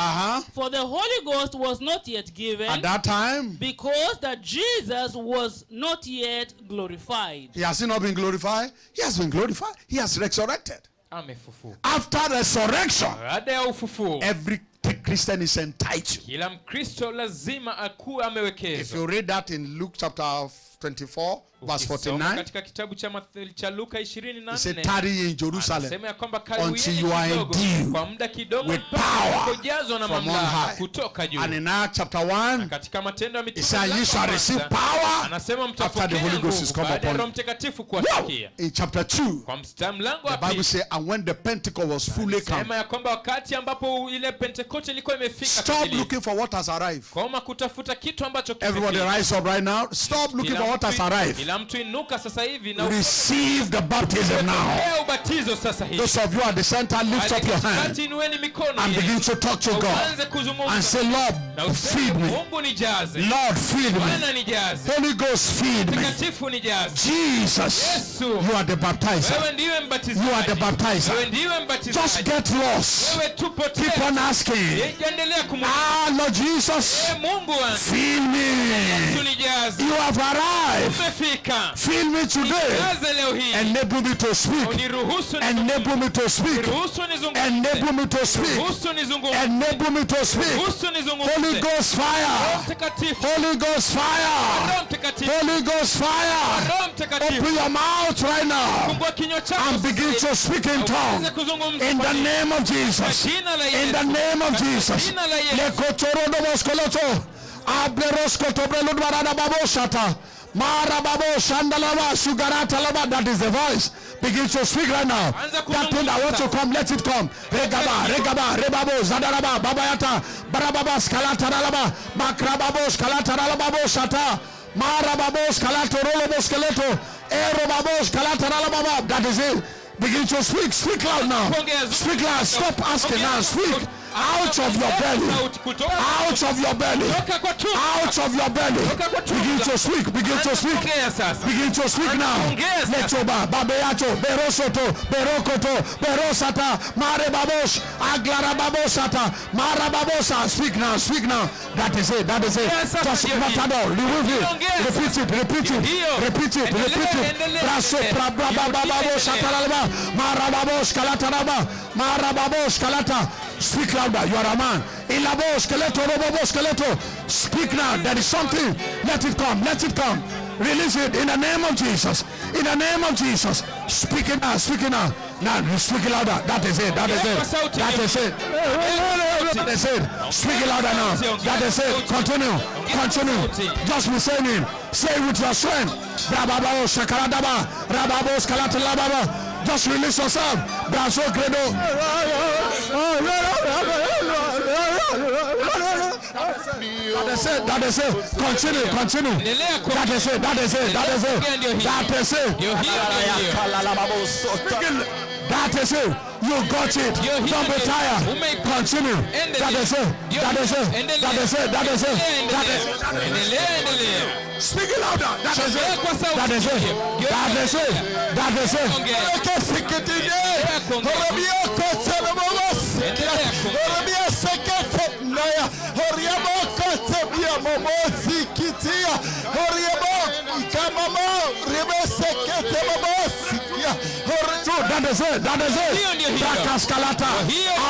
Speaker 7: For the Holy Ghost was not yet given
Speaker 1: At that time,
Speaker 7: because that Jesus was not yet glorified.
Speaker 1: he has not been glorified. He has been glorified. He has resurrected.
Speaker 2: Amefufuka.
Speaker 1: After resurrection,
Speaker 2: Baada ya ufufuo,
Speaker 1: every Christian is entitled.
Speaker 2: kila Mkristo lazima akuwe
Speaker 1: If
Speaker 2: amewekezwa.
Speaker 1: you read that in Luke chapter 24, verse
Speaker 2: Ukisoma
Speaker 1: 49,
Speaker 2: katika kitabu cha Luka
Speaker 1: he said,
Speaker 2: 24,
Speaker 1: tarry in Jerusalem
Speaker 2: anasema ya kwamba
Speaker 1: until you are
Speaker 2: kidogo,
Speaker 1: endued
Speaker 2: kwa muda kidogo
Speaker 1: with
Speaker 2: mpaka
Speaker 1: power
Speaker 2: utakapojazwa na
Speaker 1: from on
Speaker 2: mamlaka
Speaker 1: high.
Speaker 2: kutoka juu.
Speaker 1: And in Acts chapter 1,
Speaker 2: Katika Matendo ya
Speaker 1: he
Speaker 2: Mitume
Speaker 1: said,
Speaker 2: mlango
Speaker 1: you
Speaker 2: wa
Speaker 1: shall receive
Speaker 2: kwanza,
Speaker 1: power
Speaker 2: anasema
Speaker 1: after the
Speaker 2: mtapokea
Speaker 1: Holy Ghost is
Speaker 2: nguvu
Speaker 1: come
Speaker 2: baada ya
Speaker 1: upon
Speaker 2: Roho
Speaker 1: you.
Speaker 2: Mtakatifu
Speaker 1: Wow!
Speaker 2: kuwashukia.
Speaker 1: In chapter 2,
Speaker 2: Kwa mlango wa
Speaker 1: the Bible
Speaker 2: pili
Speaker 1: says, and when the Pentecost was fully come,
Speaker 2: sema ya kwamba wakati ambapo ile Pentekoste ilikuwa imefika
Speaker 1: stop
Speaker 2: kamilifu,
Speaker 1: looking for what has arrived.
Speaker 2: koma kutafuta kitu ambacho
Speaker 1: Everybody
Speaker 2: kimefika.
Speaker 1: rise up right now. Stop looking for what has arrived.
Speaker 2: Kila mtu inuka sasa hivi na
Speaker 1: Receive the baptism now.
Speaker 2: upokea ubatizo sasa hivi.
Speaker 1: Those of you at the center, lift up your hand
Speaker 2: Katikati inueni mikono
Speaker 1: and begin to talk to God
Speaker 2: uanze kuzungumza
Speaker 1: and say, Lord,
Speaker 2: na useme,
Speaker 1: feed me.
Speaker 2: Mungu nijaze,
Speaker 1: Lord, feed me.
Speaker 2: Bwana nijaze,
Speaker 1: Holy Ghost, feed me.
Speaker 2: Mtakatifu nijaze.
Speaker 1: Jesus,
Speaker 2: Yesu,
Speaker 1: you are the baptizer.
Speaker 2: wewe ndiwe mbatizaji.
Speaker 1: You are the baptizer.
Speaker 2: Wewe ndiwe mbatizaji.
Speaker 1: Just get lost.
Speaker 2: Wewe tu potea.
Speaker 1: Keep on asking.
Speaker 2: Endelea kumuuliza.
Speaker 1: Lord Jesus,
Speaker 2: Mungu wangu,
Speaker 1: fill me.
Speaker 2: Yesu nijaze.
Speaker 1: You have arrived.
Speaker 2: Umefika.
Speaker 1: Fill me today.
Speaker 2: Nijaze leo hii.
Speaker 1: Enable me to speak.
Speaker 2: Uniruhusu
Speaker 1: Enable me to speak.
Speaker 2: Niruhusu nizungumze.
Speaker 1: Enable me to speak.
Speaker 2: Niruhusu nizungumze.
Speaker 1: Enable me to speak.
Speaker 2: Niruhusu nizungumze.
Speaker 1: Holy Ghost
Speaker 2: Roho
Speaker 1: fire.
Speaker 2: Mtakatifu.
Speaker 1: Holy Ghost fire.
Speaker 2: Roho Mtakatifu.
Speaker 1: Holy Ghost fire.
Speaker 2: Roho Mtakatifu.
Speaker 1: Open your mouth right now
Speaker 2: Fungua kinywa chako
Speaker 1: and begin
Speaker 2: sasa.
Speaker 1: to speak in
Speaker 2: Uanze
Speaker 1: tongues.
Speaker 2: kuzungumza
Speaker 1: In
Speaker 2: kwa
Speaker 1: the
Speaker 2: nini?
Speaker 1: name of
Speaker 2: Kwa
Speaker 1: Jesus.
Speaker 2: jina la
Speaker 1: In
Speaker 2: Yesu.
Speaker 1: the name of
Speaker 2: Kwa
Speaker 1: Jesus.
Speaker 2: jina la Yesu.
Speaker 1: Lekotorodo moskoloto. Ableroskotobrelud barada baboshata. Mara baboshandalaba sugarata laba. That is the voice. Begin to speak right now. That thing that wants to come, let it come. Regaba, regaba, rebabo, zadaraba, babayata, barababa, skalata ralaba, makrababo, skalata ralababo, shata, marababo, skalato, rolobo, skeleto, erobabo, skalata ralababa. That is it. Begin to speak. Speak loud now. Speak loud. Stop asking now. Speak. Out of your belly. Out of your belly. Out of your belly. Begin to speak. Begin to speak. Begin to speak now. Letoba, Babeato, Berosoto, Berokoto, Berosata, Mare Babos, Aglara Babosata, Mara Babosa. Speak now. Speak now. That is it. That is it. Just matador. Remove it. Repeat it. Repeat it. Repeat it. Repeat it. Braso, Babababos, Satalaba, Mara Babos, Kalataraba, Mara Babos, Kalata. Speak louder. You are a man. Ilabo skeleto, robobo skeleto. Speak now. There is something. Let it come. Let it come. Release it in the name of Jesus. In the name of Jesus. Speak it now. Speak it now. Now you speak it louder. That is it. That is it. That is it. That is it. Speak it louder now. That is it. Continue. Continue. Just be saying it. Say it with your strength. Brababo shakaradaba. Rababo skalatalababa. Just release yourself. Brazo credo. That is it. That is it. Continue. Continue. That is it. That is it. That is it. That is it. That is it. You got it. Don't be tired. Continue. That is it. That is it. That is it. That is it. That is it. Speak it louder. That is it. That is it. That is it. That is it. That is it. That is it. Bracascalata.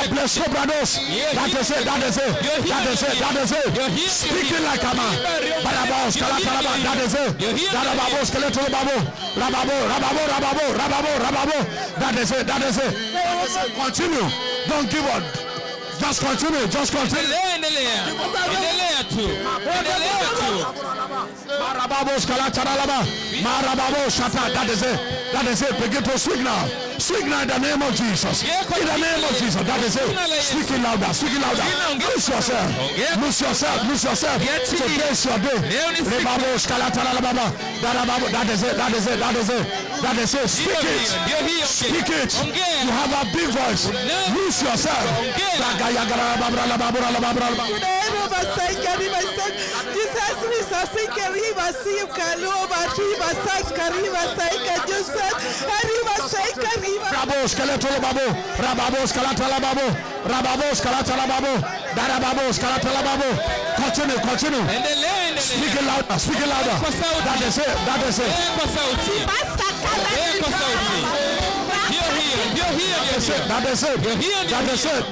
Speaker 1: Ablesobrados. That is it. That is it. That is it. That is it. Speaking like a man. Barabos Calataraba. That is it. Darababos Calatarabo. Rababo. Rababo. Rababo. Rababo. Rababo. That is it. That is it. Continue. Don't give up. Just continue. Just continue. Marababos Calataraba. Marababo Shata. That is it. That is it. Begin to speak now. Speak now in the name of Jesus. In the name of Jesus. That is it. Speak it louder. Speak it louder. Lose yourself. Lose yourself. Lose yourself. Today is your day. Rebabos Calataraba. That is it. That is it. That is it. That is it. Speak it. Speak it. You have a big voice. Lose yourself.
Speaker 5: Jesus, we say Kariba see Kaloma, Riva Sai Kariba Sai Jesus, Kariba Sai Kariba.
Speaker 1: Rabos Kalatala Babo, Rababos Kalatala Babo, Rababos Kalatala Babo, Darababos Kalatala Babo. Continue. Speak it louder, That is it.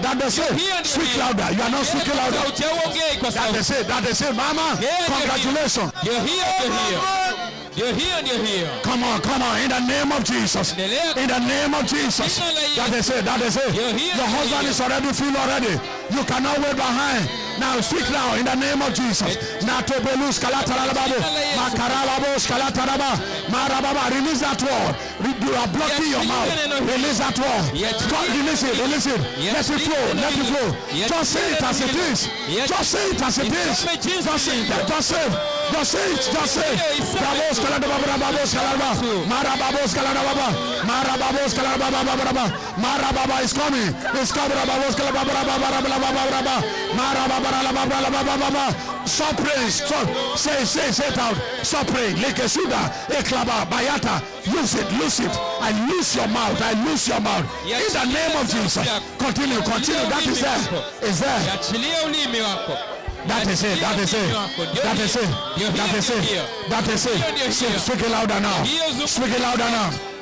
Speaker 1: That is it. Speak louder. You are not speaking louder. That is it, Mama. Congratulations.
Speaker 2: You're here.
Speaker 1: Come on. In the name of Jesus. That is it. Your husband is already full already. You cannot wait behind. Now speak now in the name of Jesus. Natobelus Kalatarababo, Makarabos Kalataraba, Marababa, release that word. You are blocking your mouth. Release that word. Release it. Let it flow. Just say it as it is. Just say it. Rabos Kaladaba, Marababos Kaladaba, Marababa is coming. Stop praying. Say it out. Stop praying. Lekesuda, Eklaba, Bayata. Lose it. I lose your mouth. In the name of Jesus. Continue. That is there. That is it. Speak it louder now.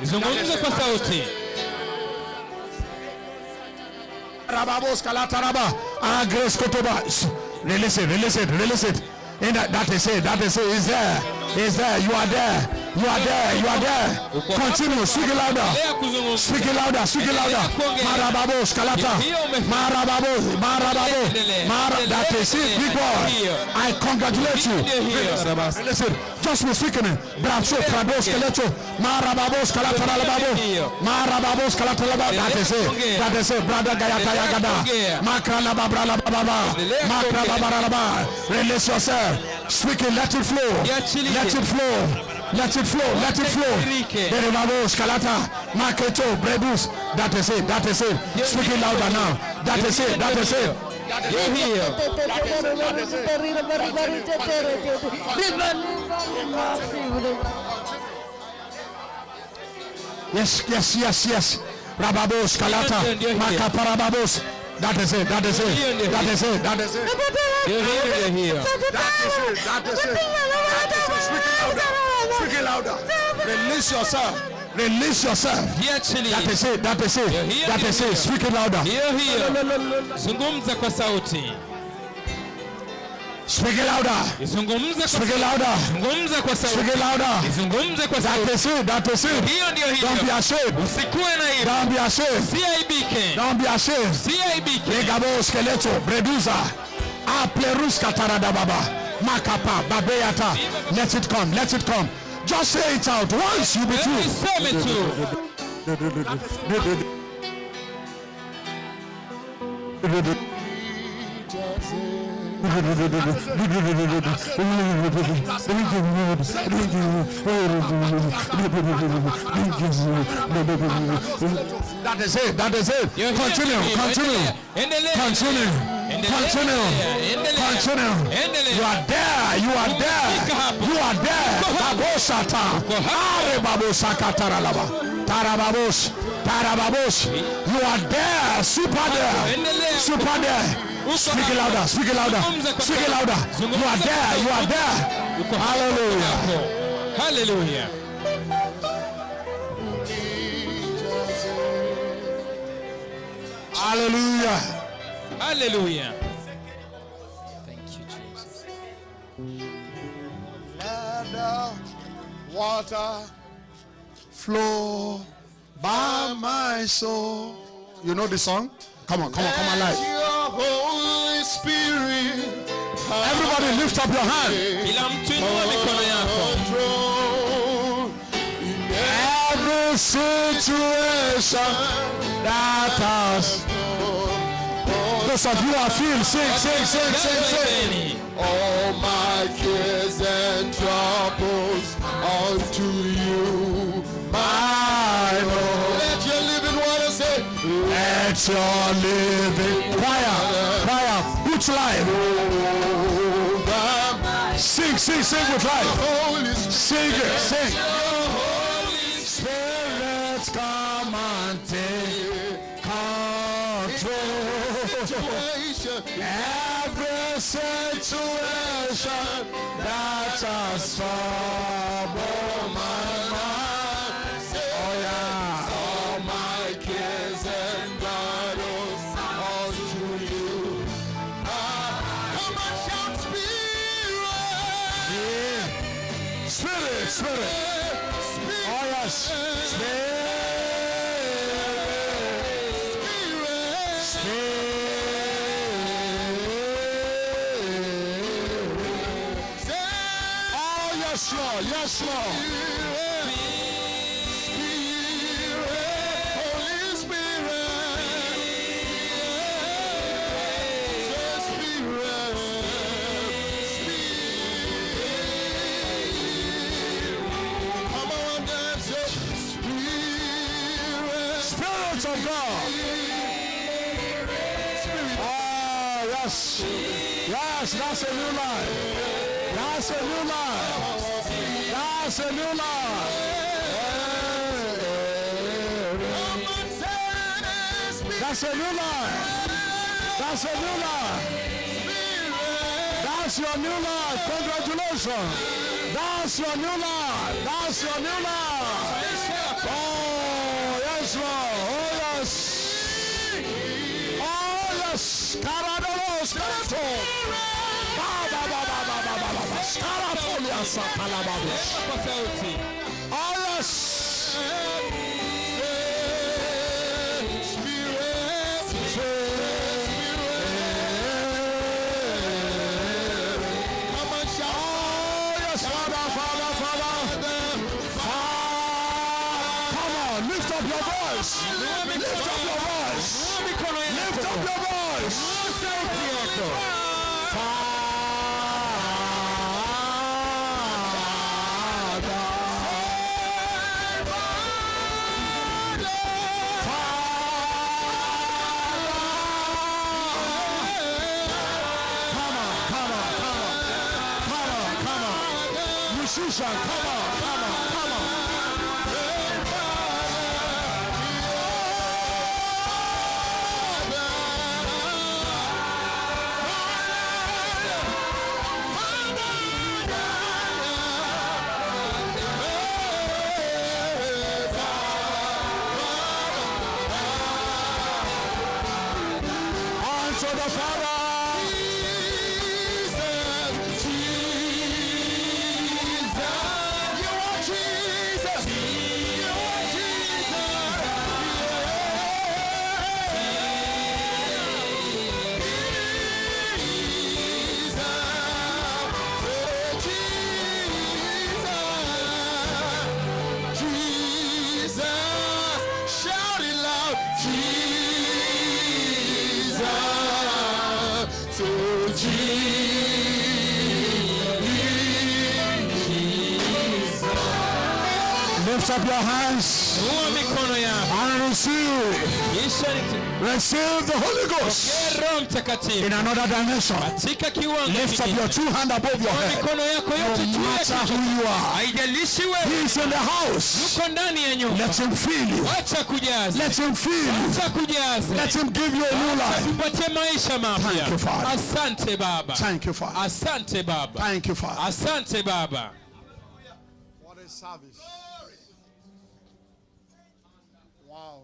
Speaker 2: Zungumza kwa sauti.
Speaker 1: Rababos Kalataraba, Grace Kotoba. Release it. That is it. Is there. You are there. Continue. Speak it louder. Marababos Kalata. Marababo. That is it, big boy. I congratulate you. Listen. Just be speaking it. Brabso Prados Kaleto. Marababos Kalatarababo. That is it. Brother Gayata Yagada. Makrala Babrala Baba. Release yourself. Speak it. Let it flow. Derivavos Kalata. Maketo Brebus. That is it. Speak it louder now. That is it. You're here. Yes. Rababos Kalata. Makaparababos. That is it.
Speaker 2: You're here.
Speaker 1: Speak it louder. Release yourself. That is it. Speak it louder.
Speaker 2: Zungumza kwa sauti.
Speaker 1: Speak it louder.
Speaker 2: Zungumza kwa sauti.
Speaker 1: That is it. Don't be ashamed.
Speaker 2: Usikuwe na aibu.
Speaker 1: Don't be ashamed. Legabo skeleto breduza. Aplerus katarada baba. Makapa babeata. Let it come. Just say it out once. You be true. That is it. Continue. You are there. Babosata. Are babosaka taralaba. Tarababos. You are there. Super there. Speak it louder. You are there.
Speaker 2: Hallelujah. Hallelujah. Thank you, Jesus.
Speaker 1: Let the water flow by my soul. You know the song? Come on, live.
Speaker 8: Holy Spirit.
Speaker 1: Everybody lift up your hand. Every situation that has. Those of you are feel, sing.
Speaker 8: All my cares and troubles unto you, my Lord. Let your living water say,
Speaker 1: let your living choir. Put with life. Sing with life. Sing it, sing. Spirit, come and take control. Every situation that has troubled my mind. Oh yeah. All my cares and battles unto you. Come on, shout Spirit. Spirit. Oh yes. Spirit. Yes, Lord. Holy Come on, dance, Spirit of God. Oh, yes. Yes, that's a new life. That's a new life. That's a new life. That's a new life. That's a new life. That's your new life. Congratulations. That's your new life. That's your new life. Oh, yes, Lord. Oh, yes. Oh, yes. Caradolos, Caradolos. Oh yes. Come on, shout. Oh yes, Father. Come on, lift up your voice. Lift up your voice. Lift up your voice. Come on. To the Father. Lift up your hands and receive the Holy Ghost in another dimension. Lift up your two hands above your head. No matter who you are, He is in the house. Let Him feel you. Let Him feel you. Let Him give you a new life. Thank you, Father.
Speaker 2: Asante Baba.
Speaker 1: Thank you, Father.
Speaker 2: Asante Baba.
Speaker 1: Thank you, Father.
Speaker 2: Asante Baba.
Speaker 1: What a service. Wow.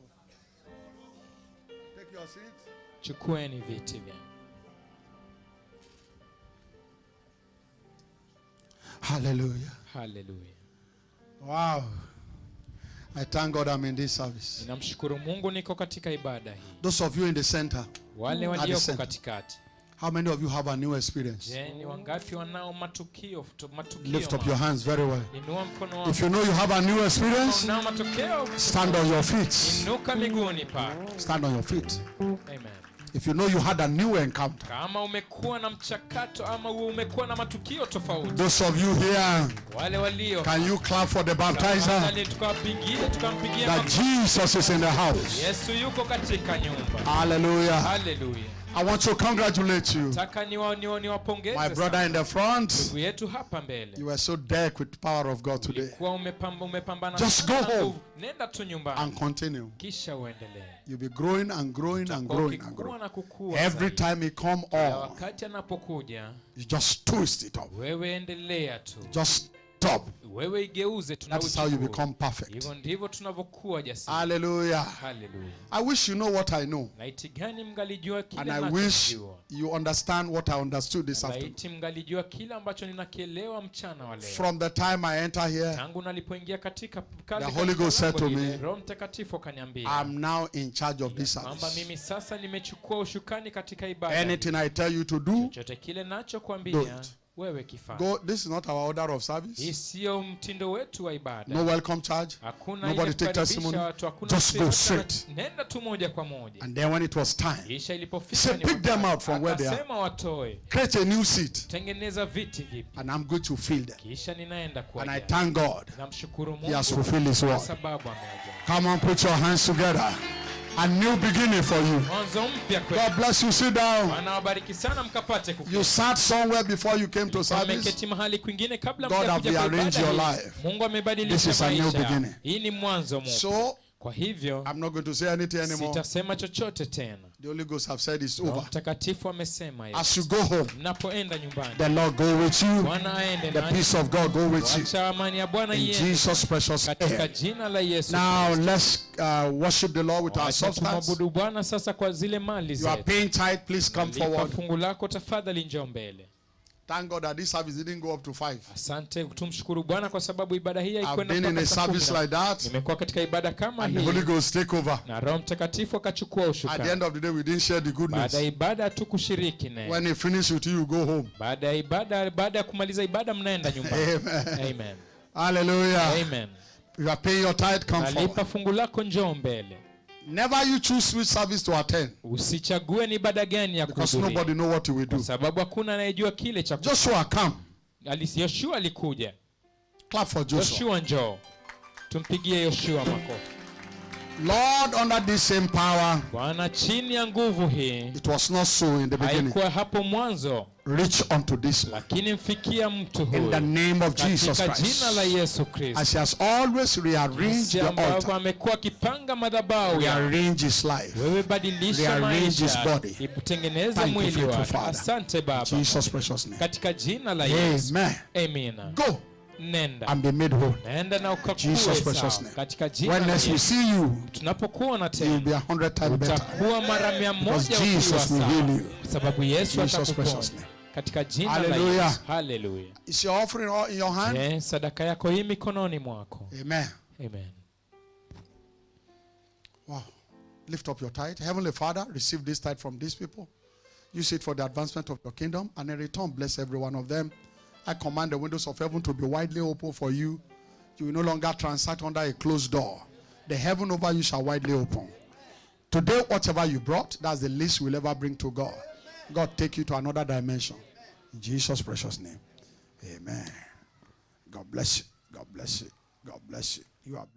Speaker 1: Take your seat.
Speaker 2: Chukueni viti vyenu.
Speaker 1: Hallelujah.
Speaker 2: Hallelujah.
Speaker 1: Wow. I thank God I'm in this service.
Speaker 2: Ninamshukuru Mungu niko katika ibada hii.
Speaker 1: Those of you in the center.
Speaker 2: Wale walioko katikati.
Speaker 1: How many of you have a new experience?
Speaker 2: Je, ni wangapi wanao matukio?
Speaker 1: Lift up your hands very well.
Speaker 2: Inua mkono wako.
Speaker 1: If you know you have a new experience,
Speaker 2: Unao matokeo,
Speaker 1: stand on your feet.
Speaker 2: inuka miguuni pa.
Speaker 1: Stand on your feet.
Speaker 2: Amen.
Speaker 1: If you know you had a new encounter.
Speaker 2: Kama umekuwa na mchakato ama umekuwa na matukio tofauti.
Speaker 1: Those of you here,
Speaker 2: wale walio,
Speaker 1: can you clap for the baptizer?
Speaker 2: Tukampigie
Speaker 1: That Jesus is in the house.
Speaker 2: Yesu yuko katika nyumba.
Speaker 1: Hallelujah.
Speaker 2: Hallelujah.
Speaker 1: I want to congratulate you. My brother in the front. You were so decked with the power of God today. Just go home and continue. You'll be growing and growing and growing and growing. Every time he come on, you just twist it up. Just stop. That is how you become perfect. Hallelujah. I wish you know what I know. And I wish you understand what I understood this afternoon. From the time I enter here, the Holy Ghost said to me, I'm now in charge of this service. Anything I tell you to do, do it. Go. This is not our order of service. No welcome charge. Nobody take testimony. Just go straight. And then when it was time, he said, pick them out from where they are. Create a new seat. And I'm going to fill them. And I thank God he has fulfilled his word. Come on, put your hands together. A new beginning for you. God bless you. Sit down. You sat somewhere before you came to service. God has rearranged your life. This is a new beginning. So, I'm not going to say anything anymore. The Holy Ghost have said it's over. As you go home, the Lord go with you. The peace of God go with you. In Jesus' precious name. Now let's worship the Lord with our substance. You are paying tithe, please come forward. Thank God that this service didn't go up to 5. I've been in a service like that. And the Holy Ghost take over. At the end of the day, we didn't share the goodness. When he finished with you, you go home. Amen.
Speaker 2: Amen.
Speaker 1: Hallelujah.
Speaker 2: Amen.
Speaker 1: You are paying your tithe, come forward. Never you choose which service to attend. Because nobody know what you will do. Joshua, come. Clap for Joshua. Lord, under this same power, it was not so in the beginning. Reach unto this man. In the name of Jesus Christ. As he has always rearranged the altar, rearrange his life, rearrange his body. Thank you, faithful Father. In Jesus' precious name. Amen. Go and be made whole. Jesus' precious name. When next we see you, you will be 100 times better. Because Jesus will heal you. Jesus' precious name. Hallelujah.
Speaker 2: Hallelujah.
Speaker 1: Is your offering all in your hand? Amen.
Speaker 2: Amen.
Speaker 1: Wow. Lift up your tithe. Heavenly Father, receive this tithe from these people. Use it for the advancement of your kingdom, and in return, bless every one of them. I command the windows of heaven to be widely open for you. You will no longer transact under a closed door. The heaven over you shall widely open. Today, whatever you brought, that's the least you will ever bring to God. God take you to another dimension. In Jesus' precious name. Amen. God bless you. God bless you. God bless you. You are